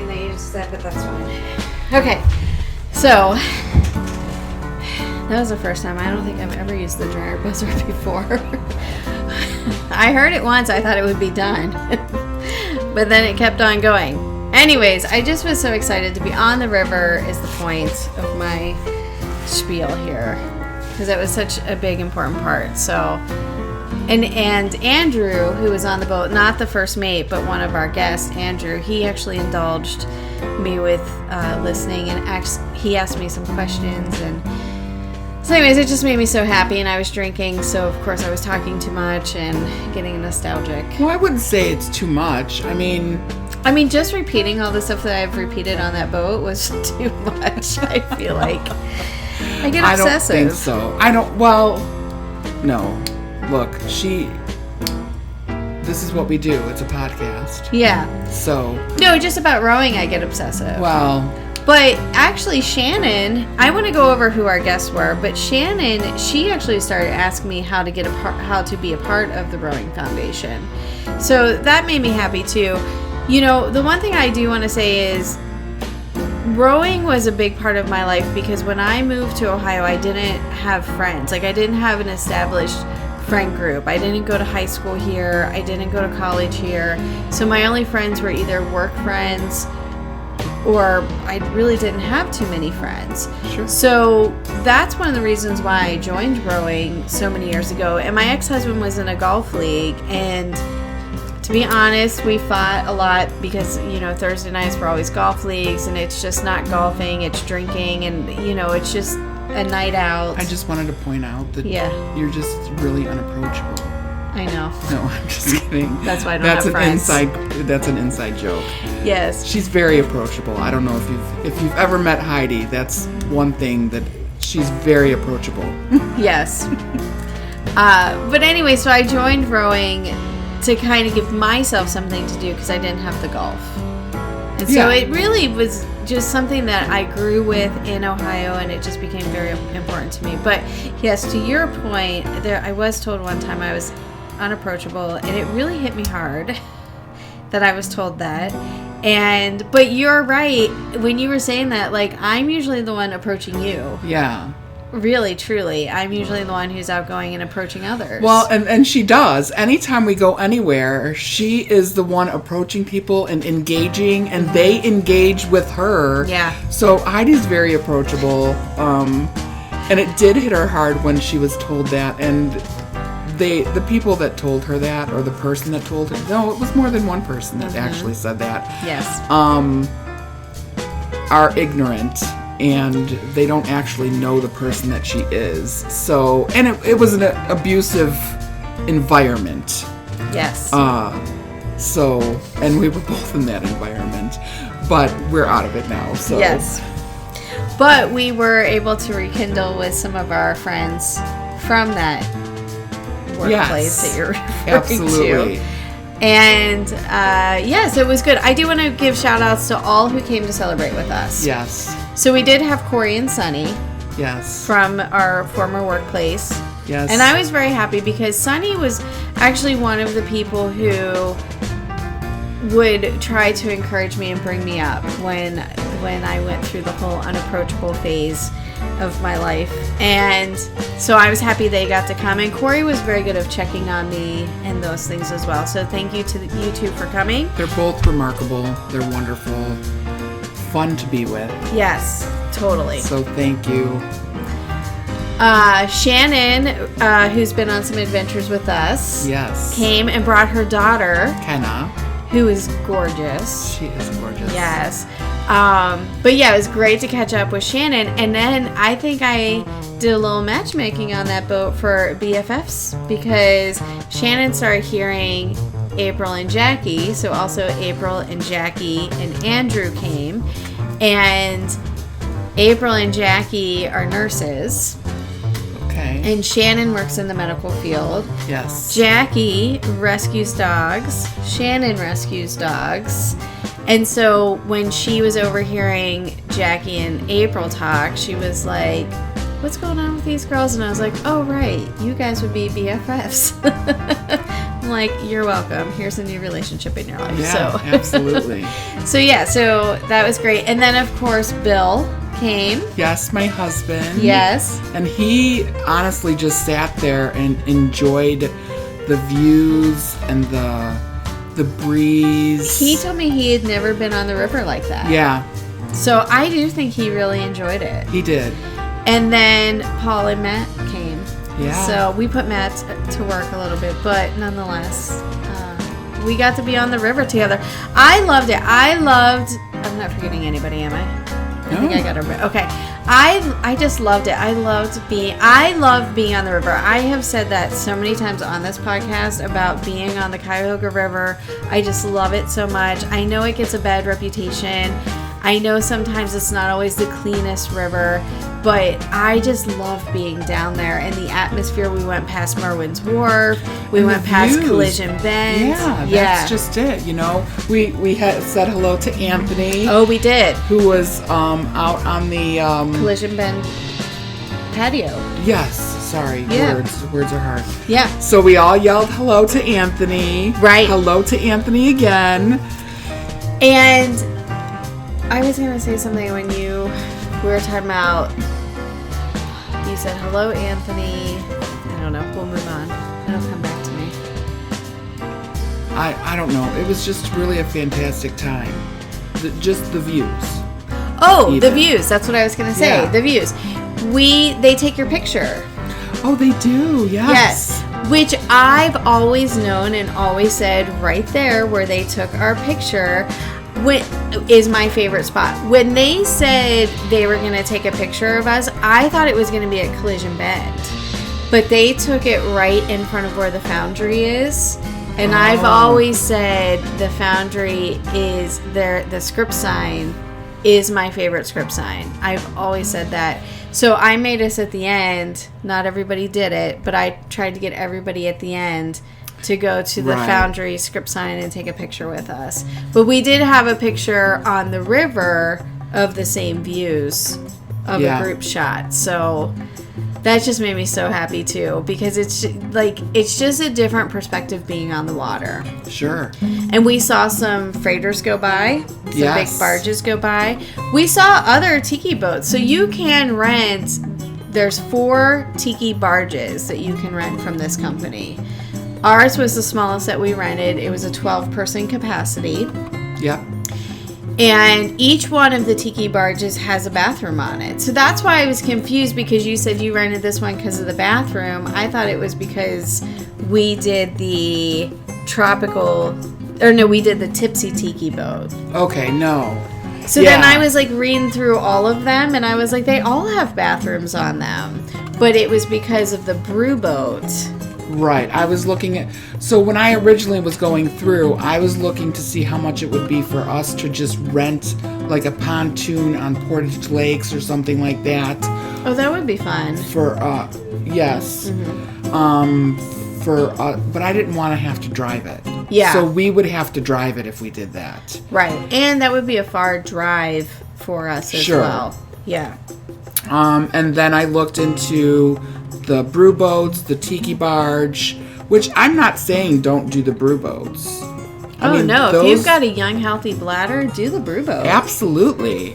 said, but that's fine. Okay, so that was the first time. I don't think I've ever used the dryer buzzer before. I heard it once. I thought it would be done. But then it kept on going. Anyways, I just was so excited to be on the river is the point of my spiel here. Because it was such a big, important part. So, and Andrew, who was on the boat, not the first mate, but one of our guests, Andrew, he actually indulged me with listening, and he asked me some questions, and so anyways, it just made me so happy, and I was drinking, so of course I was talking too much and getting nostalgic. Well, I wouldn't say it's too much. I mean, just repeating all the stuff that I've repeated on that boat was too much. I feel like I get obsessive. I don't think so. Well, no. Look, this is what we do. It's a podcast. Yeah. So. No, just about rowing I get obsessive. Well. But actually, Shannon, I want to go over who our guests were, but Shannon, she actually started asking me how to be a part of the Rowing Foundation. So that made me happy too. You know, the one thing I do want to say is rowing was a big part of my life because when I moved to Ohio, I didn't have friends. Like, I didn't have an established friend group. I didn't go to high school here. I didn't go to college here. So my only friends were either work friends or I really didn't have too many friends. Sure. So that's one of the reasons why I joined rowing so many years ago. And my ex-husband was in a golf league, and to be honest, we fought a lot because, you know, Thursday nights were always golf leagues, and it's just not golfing, it's drinking, and, you know, it's just a night out. I just wanted to point out that you're just really unapproachable. I know. No, I'm just kidding. That's why I don't have friends. That's an inside joke. Yes. She's very approachable. I don't know if you've ever met Heidi. That's one thing that she's very approachable. Yes. But anyway, so I joined rowing to kind of give myself something to do because I didn't have the golf. And so it really was just something that I grew with in Ohio, and it just became very important to me. But yes, to your point, I was told one time I was unapproachable, and it really hit me hard that I was told that. But you're right when you were saying that, like, I'm usually the one approaching you. Yeah. Really, truly. I'm usually the one who's outgoing and approaching others. Well, and she does. Anytime we go anywhere, she is the one approaching people and engaging, and they engage with her. Yeah. So Heidi's very approachable. And it did hit her hard when she was told that. And the people that told her that, or the person that told her, no, it was more than one person that actually said that. Yes. Are ignorant. And they don't actually know the person that she is. So, and it was an abusive environment. Yes. So, and we were both in that environment, but we're out of it now. So. Yes. But we were able to rekindle with some of our friends from that workplace that you're referring to. And yes, it was good. I do want to give shout outs to all who came to celebrate with us. Yes. So we did have Corey and Sunny. Yes. From our former workplace. Yes. And I was very happy because Sunny was actually one of the people who would try to encourage me and bring me up when I went through the whole unapproachable phase of my life. And so I was happy they got to come. And Corey was very good at checking on me and those things as well. So thank you to you two for coming. They're both remarkable. They're wonderful. Fun to be with. Yes, totally. So thank you. Shannon, who's been on some adventures with us, yes, came and brought her daughter, Kenna, who is gorgeous. She is gorgeous. Yes. But yeah, it was great to catch up with Shannon. And then I think I did a little matchmaking on that boat for BFFs because Shannon started hearing April and Jackie. So also April and Jackie and Andrew came. And April and Jackie are nurses. Okay. And Shannon works in the medical field. Yes. Jackie rescues dogs. Shannon rescues dogs. And so when she was overhearing Jackie and April talk, she was like, what's going on with these girls? And I was like, oh, right. You guys would be BFFs. I'm like, you're welcome. Here's a new relationship in your life. Yeah, So absolutely. So that was great. And then, of course, Bill came. Yes, my husband. Yes. And he honestly just sat there and enjoyed the views and the breeze. He told me he had never been on the river like that. Yeah, So I do think he really enjoyed it. he did. And then Paul and Matt came. Yeah. So we put Matt to work a little bit, but nonetheless, we got to be on the river together. I loved it. I'm not forgetting anybody, am I? I think I got it. Okay. I just loved it. I love being on the river. I have said that so many times on this podcast about being on the Cuyahoga River. I just love it so much. I know it gets a bad reputation. I know sometimes it's not always the cleanest river, but I just love being down there and the atmosphere. We went past Merwin's Wharf. We went past views. Collision Bend. Yeah, that's just it. You know, we had said hello to Anthony. Oh, we did. Who was out on the Collision Bend patio. Yes, sorry. Yeah. Words are hard. Yeah. So we all yelled hello to Anthony. Right. Hello to Anthony again. And I was going to say something when we were talking about, you said, hello, Anthony. I don't know. We'll move on. It'll come back to me. I don't know. It was just really a fantastic time. Just the views. Oh, Even. the views. That's what I was going to say. Yeah. The views. They take your picture. Oh, they do. Yes. Yes. Which I've always known and always said right there where they took our picture is my favorite spot. When they said they were going to take a picture of us, I thought it was going to be at Collision Bend. But they took it right in front of where the Foundry is. And I've always said the Foundry is the script sign is my favorite script sign. I've always said that. So I made us at the end. Not everybody did it, but I tried to get everybody at the end to go to the Foundry script sign and take a picture with us. But we did have a picture on the river of the same views of a group shot. So that just made me so happy too, because it's just a different perspective being on the water. Sure. And we saw some freighters go by, some Yes. big barges go by. We saw other tiki boats. So you can rent, there's 4 tiki barges that you can rent from this company. Ours was the smallest that we rented. It was a 12-person capacity. Yep. And each one of the tiki barges has a bathroom on it. So that's why I was confused, because you said you rented this one because of the bathroom. I thought it was because we did the we did the Tipsy Tiki boat. Okay, no. So then I was like reading through all of them, and I was like, they all have bathrooms on them. But it was because of the brew boat. Right. I was looking at... So when I originally was going through, I was looking to see how much it would be for us to just rent like a pontoon on Portage Lakes or something like that. Oh, that would be fun. Yes. Mm-hmm. But I didn't want to have to drive it. Yeah. So we would have to drive it if we did that. Right. And that would be a far drive for us as well. Yeah. And then I looked into the brew boats, the Tiki Barge, which I'm not saying don't do the brew boats. If you've got a young, healthy bladder, do the brew boat. Absolutely.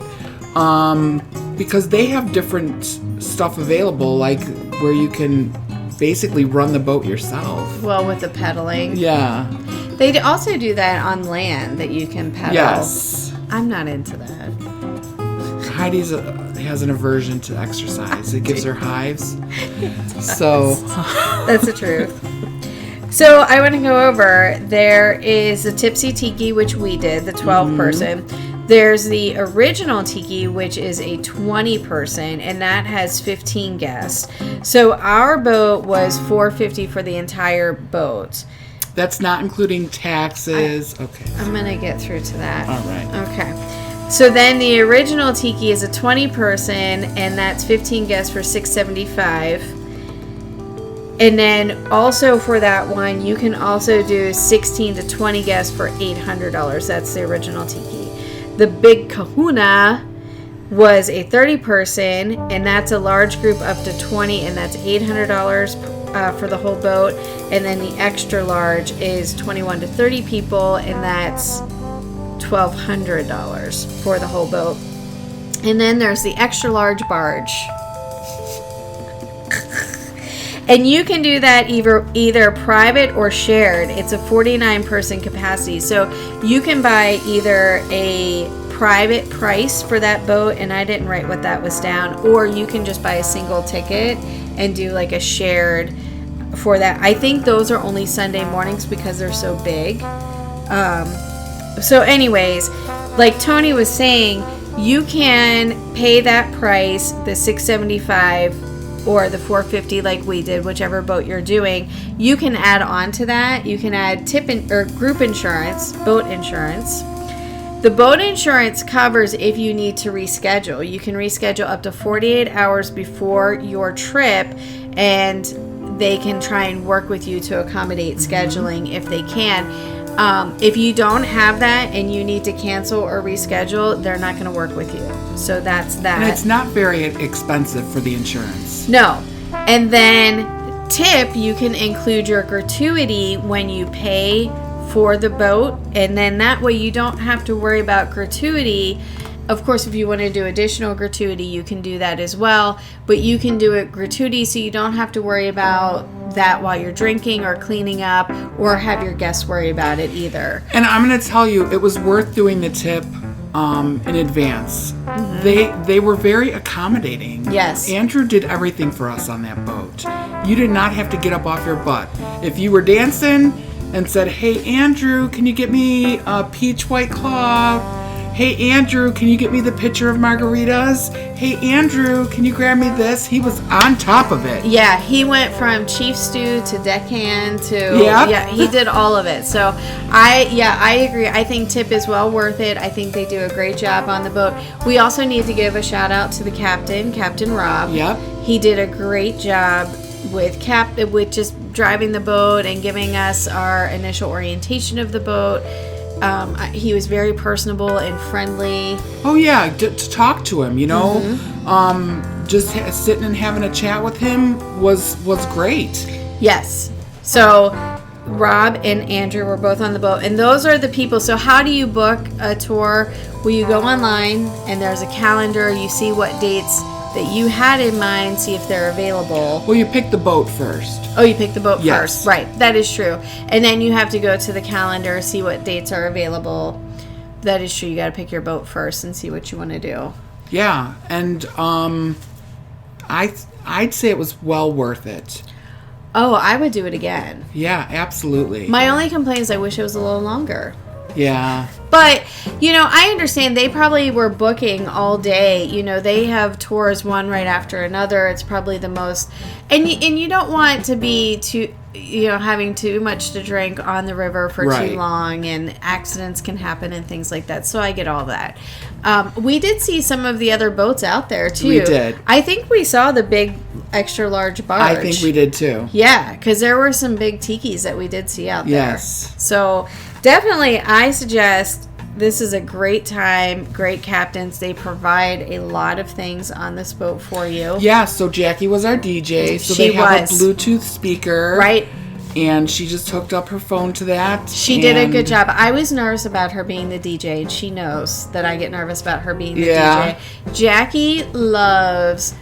Because they have different stuff available, like where you can basically run the boat yourself. Well, with the pedaling. Yeah. They also do that on land, that you can pedal. Yes. I'm not into that. Heidi has an aversion to exercise. It gives her hives. So That's the truth. So I want to go over, there is the Tipsy Tiki, which we did, the 12-person. There's the original Tiki, which is a 20-person, and that has 15 guests. So our boat was $450 for the entire boat. that's not including taxes. Okay. I'm going to get through to that. All right. Okay. So then the original Tiki is a 20-person, and that's 15 guests for $675. And then also for that one, you can also do 16 to 20 guests for $800. That's the original Tiki. The Big Kahuna was a 30-person, and that's a large group up to 20, and that's $800 for the whole boat, and then the extra large is 21 to 30 people, and that's $1,200 for the whole boat. And then there's the extra large barge. And you can do that either private or shared. It's a 49-person capacity. So you can buy either a private price for that boat, and I didn't write what that was down, or you can just buy a single ticket and do like a shared for that. I think those are only Sunday mornings because they're so big. So anyways, like Tony was saying, you can pay that price, the $675 or the $450 like we did, whichever boat you're doing. You can add on to that. You can add or group insurance, boat insurance. The boat insurance covers if you need to reschedule. You can reschedule up to 48 hours before your trip, and they can try and work with you to accommodate scheduling if they can. If you don't have that and you need to cancel or reschedule, they're not going to work with you. So that's that. And it's not very expensive for the insurance. No. And then tip, you can include your gratuity when you pay for the boat, and then that way you don't have to worry about gratuity. Of course, if you want to do additional gratuity, you can do that as well, but you can do it gratuity so you don't have to worry about that while you're drinking or cleaning up, or have your guests worry about it either. And I'm going to tell you, it was worth doing the tip in advance. Mm-hmm. They were very accommodating. Yes. Andrew did everything for us on that boat. You did not have to get up off your butt. If you were dancing and said, "Hey Andrew, can you get me a peach White Claw? Hey Andrew, can you get me the pitcher of margaritas? Hey Andrew, can you grab me this?" He was on top of it. Yeah, he went from chief stew to deckhand to yeah, he did all of it. So I agree. I think tip is well worth it. I think they do a great job on the boat. We also need to give a shout out to the Captain Rob. Yep. He did a great job with just driving the boat and giving us our initial orientation of the boat. He was very personable and friendly. Oh yeah, to talk to him, you know, just sitting and having a chat with him was great. Yes. So Rob and Andrew were both on the boat, and those are the people. So how do you book a tour? Well, you go online and there's a calendar. You see what dates that you had in mind, see if they're available. Well, you pick the boat first. Oh, you pick the boat Yes. first. Right. That is true. And then you have to go to the calendar, see what dates are available. That is true. You got to pick your boat first and see what you want to do. Yeah, and I'd say it was well worth it. Oh, I would do it again. Yeah, absolutely. My only complaint is I wish it was a little longer. Yeah. But, I understand they probably were booking all day. They have tours one right after another. It's probably the most... And you don't want to be too... having too much to drink on the river for too long, and accidents can happen and things like that. So I get all that. We did see some of the other boats out there, too. We did. I think we saw the big extra large barge. I think we did, too. Yeah, because there were some big tikis that we did see out there. Yes. So definitely, I suggest this is a great time, great captains. They provide a lot of things on this boat for you. Yeah, so Jackie was our DJ. So She they have was. a Bluetooth speaker. Right. And she just hooked up her phone to that. She did a good job. I was nervous about her being the DJ, and she knows that I get nervous about her being the DJ. Jackie loves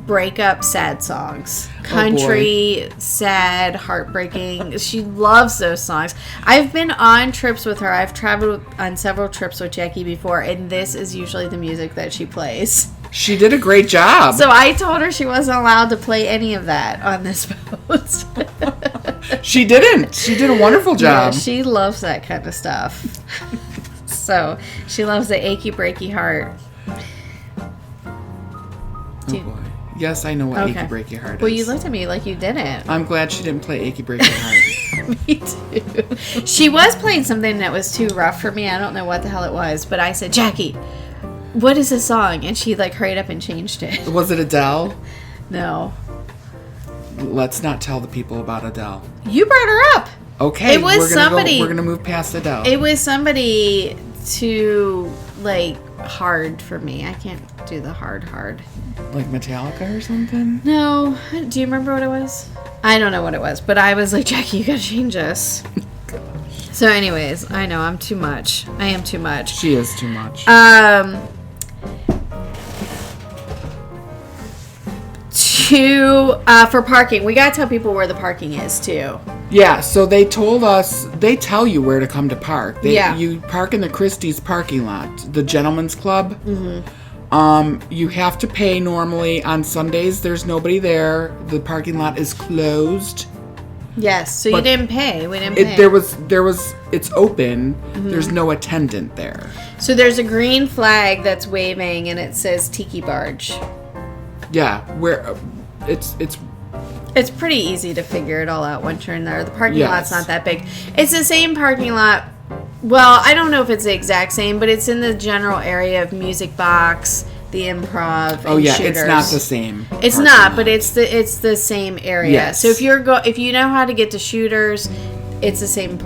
breakup sad songs. Country, sad, heartbreaking. She loves those songs. I've been on trips with her. I've traveled on several trips with Jackie before, and this is usually the music that she plays. She did a great job. So I told her she wasn't allowed to play any of that on this boat. She didn't. She did a wonderful job. Yeah, she loves that kind of stuff. So she loves the achy breaky heart. Oh boy. Yes, I know what Achy Breaky Heart is. Well, you looked at me like you didn't. I'm glad she didn't play Achy Breaky Heart. Me too. She was playing something that was too rough for me. I don't know what the hell it was, but I said, "Jackie, what is this song?" And she hurried up and changed it. Was it Adele? No. Let's not tell the people about Adele. You brought her up. Okay. It was somebody. We're gonna move past Adele. It was somebody too hard for me. I can't do the hard. Like Metallica or something? No. Do you remember what it was? I don't know what it was, but I was like, Jackie, you gotta change this. So anyways, I know I'm too much. I am too much. She is too much. For parking, we gotta tell people where the parking is too. Yeah, so they told us, they tell you where to come to park. Yeah. You park in the Christie's parking lot, the Gentleman's Club. Mm-hmm. You have to pay normally. On Sundays, there's nobody there. The parking lot is closed. Yes, so you But didn't pay. We didn't pay. It's open. Mm-hmm. There's no attendant there. So there's a green flag that's waving, and it says Tiki Barge. Yeah, where it's It's pretty easy to figure it all out once you're in there. The parking Yes. lot's not that big. It's the same parking lot. Well, I don't know if it's the exact same, but it's in the general area of Music Box, the Improv, and Shooters. it's not the same. It's parking not, lot. but it's the same area. Yes. So if you know how to get to Shooters, it's the same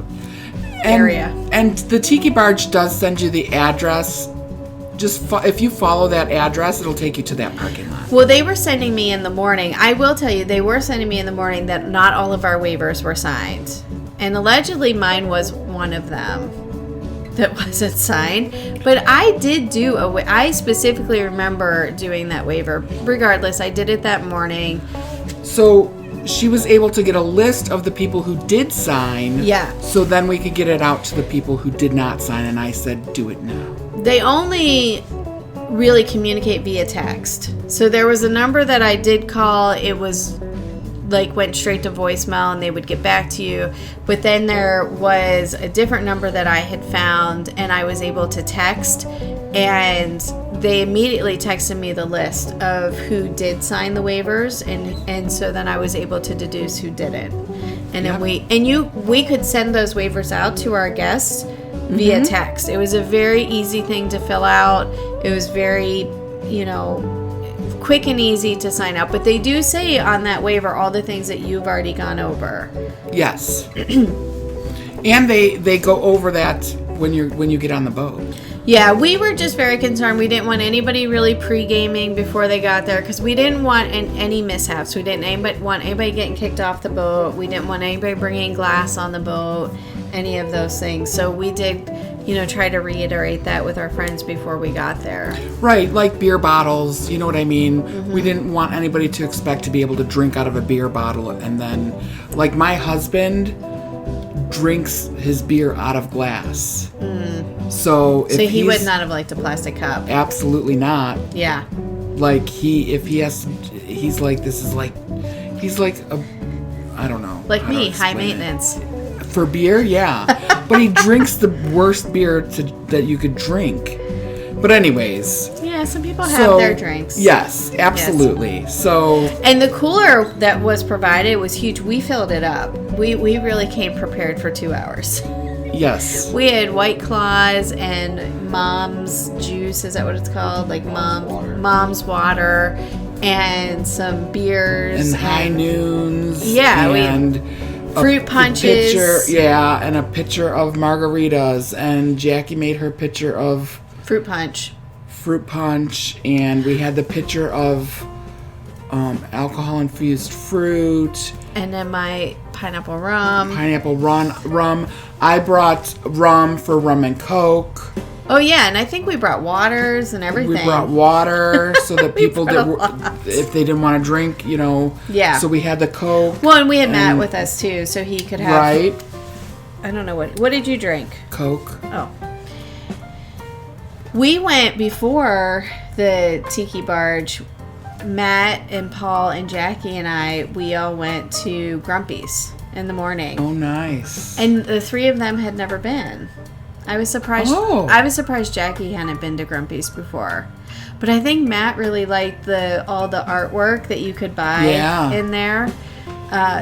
area. And the Tiki Barge does send you the address. Just if you follow that address, it'll take you to that parking lot. Well, they were sending me in the morning. I will tell you, they were sending me in the morning that not all of our waivers were signed. And allegedly mine was one of them that wasn't signed. But I did do I specifically remember doing that waiver. Regardless, I did it that morning. So she was able to get a list of the people who did sign. Yeah. So then we could get it out to the people who did not sign. And I said, do it now. They only really communicate via text. So there was a number that I did call. It was went straight to voicemail and they would get back to you. But then there was a different number that I had found and I was able to text, and they immediately texted me the list of who did sign the waivers, and so then I was able to deduce who didn't. And then we could send those waivers out to our guests via text. It was a very easy thing to fill out. It was very, quick and easy to sign up. But they do say on that waiver all the things that you've already gone over. Yes. And they go over that when you get on the boat. Yeah, we were just very concerned. We didn't want anybody really pre-gaming before they got there because we didn't want any mishaps. We didn't want anybody getting kicked off the boat. We didn't want anybody bringing glass on the boat, any of those things. So we did, try to reiterate that with our friends before we got there. Right, like beer bottles, you know what I mean? Mm-hmm. We didn't want anybody to expect to be able to drink out of a beer bottle, and then, like, my husband drinks his beer out of glass. So he would not have liked a plastic cup. Absolutely not. Yeah. Like he's like, this is like, he's like I don't know. Like me, high maintenance. For beer, yeah. But he drinks the worst beer that you could drink. But anyways. Yeah, some people have their drinks. Yes, absolutely. Yes. So. And the cooler that was provided was huge. We filled it up. We really came prepared for 2 hours. Yes. We had White Claws and Mom's Juice. Is that what it's called? Like Mom's Water and some beers. And High Noons. Yeah. And fruit punches. And a pitcher of margaritas. And Jackie made her pitcher of fruit punch. And we had the pitcher of alcohol-infused fruit. And then my pineapple rum. Rum. I brought rum for rum and Coke. Oh, yeah, and I think we brought waters and everything. We brought water so that people, if they didn't want to drink, Yeah. So we had the Coke. Well, and we had Matt with us, too, so he could have... Right. I don't know what did you drink? Coke. Oh. We went before the Tiki Barge. Matt and Paul and Jackie and we all went to Grumpy's in the morning. Oh, nice. And the three of them had never been. I was surprised. Oh. I was surprised Jackie hadn't been to Grumpy's before. But I think Matt really liked all the artwork that you could buy in there.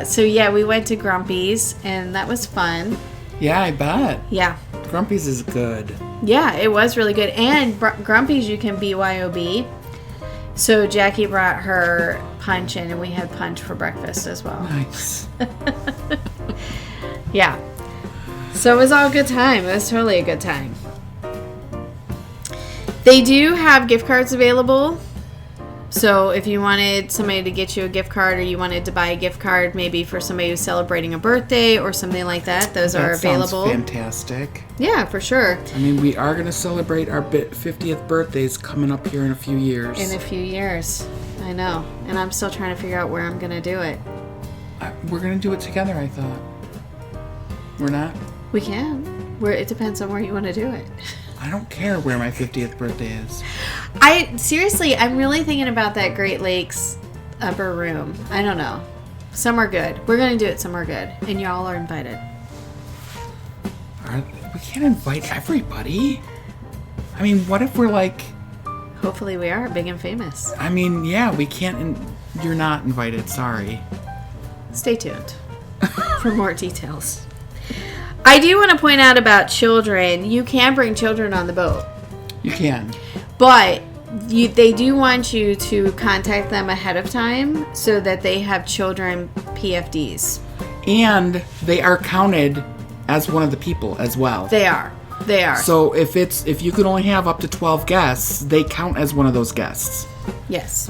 So we went to Grumpy's and that was fun. Yeah, I bet. Yeah. Grumpy's is good. Yeah, it was really good. And Grumpy's you can BYOB. So Jackie brought her punch in, and we had punch for breakfast as well. Nice. Yeah. So it was all a good time. It was totally a good time. They do have gift cards available So if you wanted somebody to get you a gift card, or you wanted to buy a gift card maybe for somebody who's celebrating a birthday or something like that, those are available. Sounds fantastic. Yeah, for sure. I mean, we are going to celebrate our 50th birthdays coming up here in a few years. In a few years. I know. And I'm still trying to figure out where I'm going to do it. We're going to do it together, I thought. We're not? We can. It depends on where you want to do it. I don't care where my 50th birthday is. I'm really thinking about that Great Lakes upper room. I don't know. Somewhere good. We're going to do it somewhere good. And y'all are invited. We can't invite everybody. I mean, what if we're like... Hopefully we are big and famous. I mean, yeah, we can't... You're not invited, sorry. Stay tuned for more details. I do want to point out about children. You can bring children on the boat. You can. But they do want you to contact them ahead of time so that they have children PFDs. And they are counted as one of the people as well. They are. So if you could only have up to 12 guests, they count as one of those guests. Yes.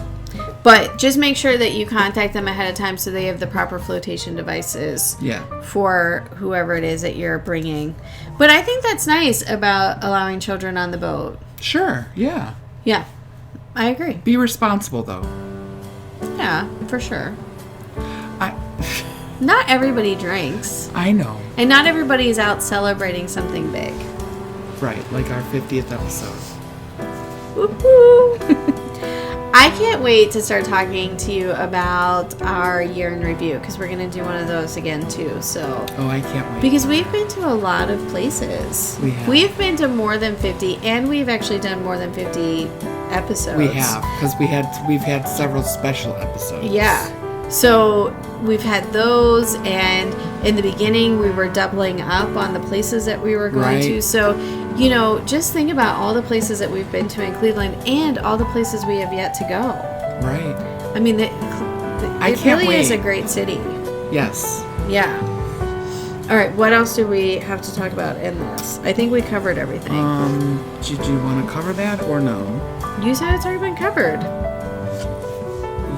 But just make sure that you contact them ahead of time so they have the proper flotation devices for whoever it is that you're bringing. But I think that's nice about allowing children on the boat. Sure, yeah. Yeah, I agree. Be responsible, though. Yeah, for sure. Not everybody drinks. I know. And not everybody is out celebrating something big. Right, like our 50th episode. Woo-hoo. I can't wait to start talking to you about our year in review, because we're going to do one of those again too. So. Oh, I can't wait. Because we've been to a lot of places. We have. We've been to more than 50, and we've actually done more than 50 episodes. We have, because we've had several special episodes. Yeah. So we've had those, and in the beginning we were doubling up on the places that we were going to. So, just think about all the places that we've been to in Cleveland and all the places we have yet to go. Right. I mean, it really is a great city. Yes. Yeah. All right, what else do we have to talk about in this? I think we covered everything. Did you want to cover that or no? You said it's already been covered.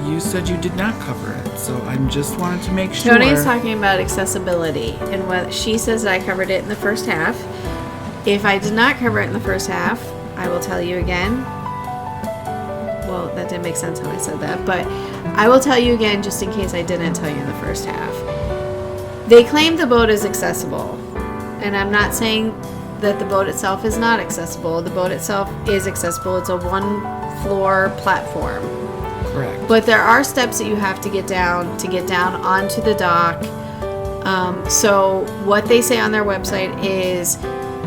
You said you did not cover it, so I just wanted to make sure. Tony's talking about accessibility, and what she says that I covered it in the first half. If I did not cover it in the first half, I will tell you again. Well, that didn't make sense how I said that, but I will tell you again just in case I didn't tell you in the first half. They claim the boat is accessible, and I'm not saying that the boat itself is not accessible. The boat itself is accessible. It's a one-floor platform. Correct. But there are steps that you have to get down onto the dock. So what they say on their website is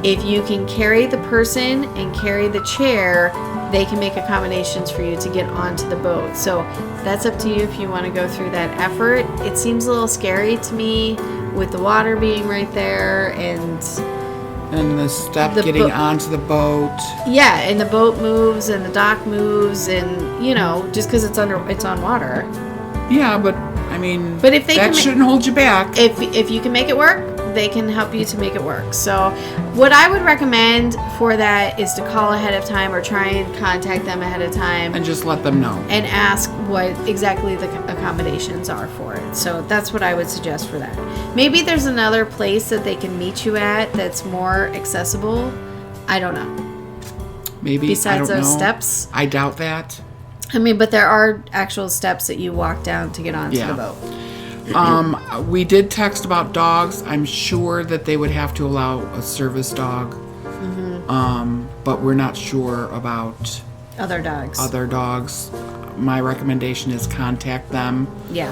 if you can carry the person and carry the chair, they can make accommodations for you to get onto the boat. So that's up to you if you want to go through that effort. It seems a little scary to me with the water being right there and the step getting onto the boat. Yeah, and the boat moves and the dock moves, and just because it's on water. Yeah, but I mean, but if they that shouldn't hold you back. If you can make it work, they can help you to make it work. So what I would recommend for that is to call ahead of time or try and contact them ahead of time and just let them know and ask what exactly the accommodations are for it. So that's what I would suggest for that. Maybe there's another place that they can meet you at that's more accessible. I don't know. Maybe besides those steps. I doubt that. I mean, but there are actual steps that you walk down to get onto the boat. We did text about dogs. I'm sure that they would have to allow a service dog. Mm-hmm. But we're not sure about other dogs. My recommendation is contact them. Yeah.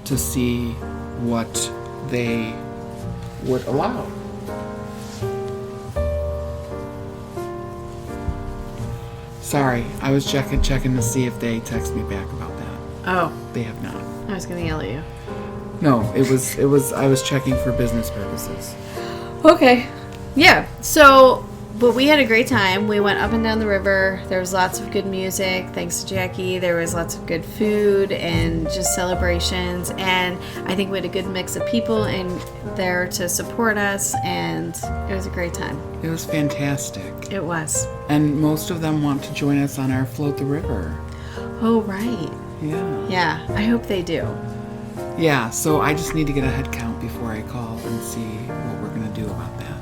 To see what they would allow. Sorry, I was checking to see if they text me back about that. Oh. They have not. I was going to yell at you. No, it was I was checking for business purposes. Okay. Yeah. So, but we had a great time. We went up and down the river. There was lots of good music. Thanks to Jackie. There was lots of good food and just celebrations. And I think we had a good mix of people in there to support us. And it was a great time. It was fantastic. It was. And most of them want to join us on our Float the River. Oh, right. Yeah. Yeah, I hope they do. Yeah, so I just need to get a head count before I call and see what we're going to do about that.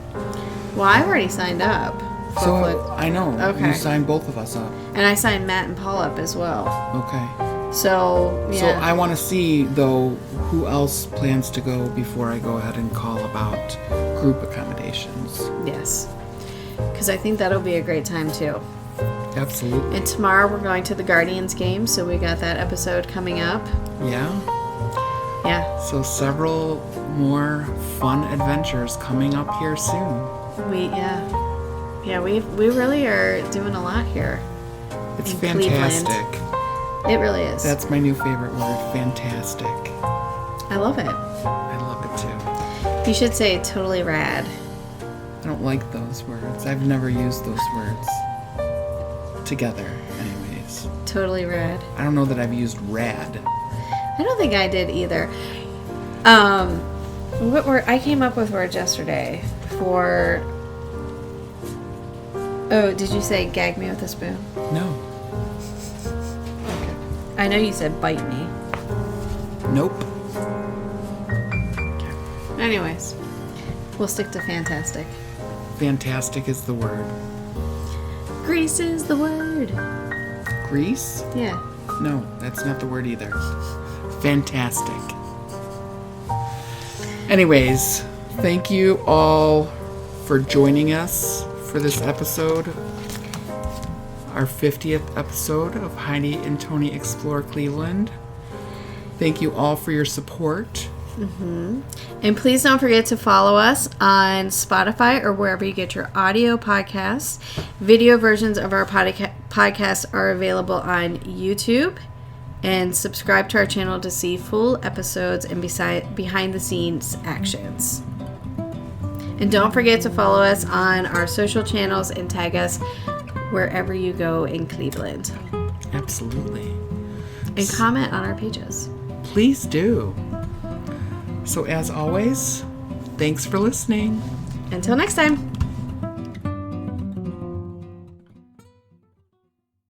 Well, I've already signed up. So, Hopefully. I know. Okay. You signed both of us up. And I signed Matt and Paul up as well. Okay. So, yeah. So I want to see, though, who else plans to go before I go ahead and call about group accommodations. Yes. Because I think that'll be a great time, too. Absolutely. And tomorrow we're going to the Guardians game, so we got that episode coming up. Yeah. Yeah. So several more fun adventures coming up here soon. We really are doing a lot here. It's in fantastic. Cleveland. It really is. That's my new favorite word, fantastic. I love it. I love it too. You should say totally rad. I don't like those words. I've never used those words together anyways. Totally rad. I don't know that I've used rad. I don't think I did either. What word? I came up with words yesterday for... Oh, did you say gag me with a spoon? No. Okay. I know you said bite me. Nope. Anyways, we'll stick to fantastic. Fantastic is the word. Grease is the word. Grease? Yeah. No, that's not the word either. Fantastic. Anyways, thank you all for joining us for this episode. Our 50th episode of Heidi and Tony Explore Cleveland. Thank you all for your support. And please don't forget to follow us on Spotify or wherever you get your audio podcasts. Video versions of our podcasts are available on YouTube. And subscribe to our channel to see full episodes and behind the scenes actions. And don't forget to follow us on our social channels and tag us wherever you go in Cleveland. Absolutely. And comment on our pages. Please do. So as always, thanks for listening. Until next time.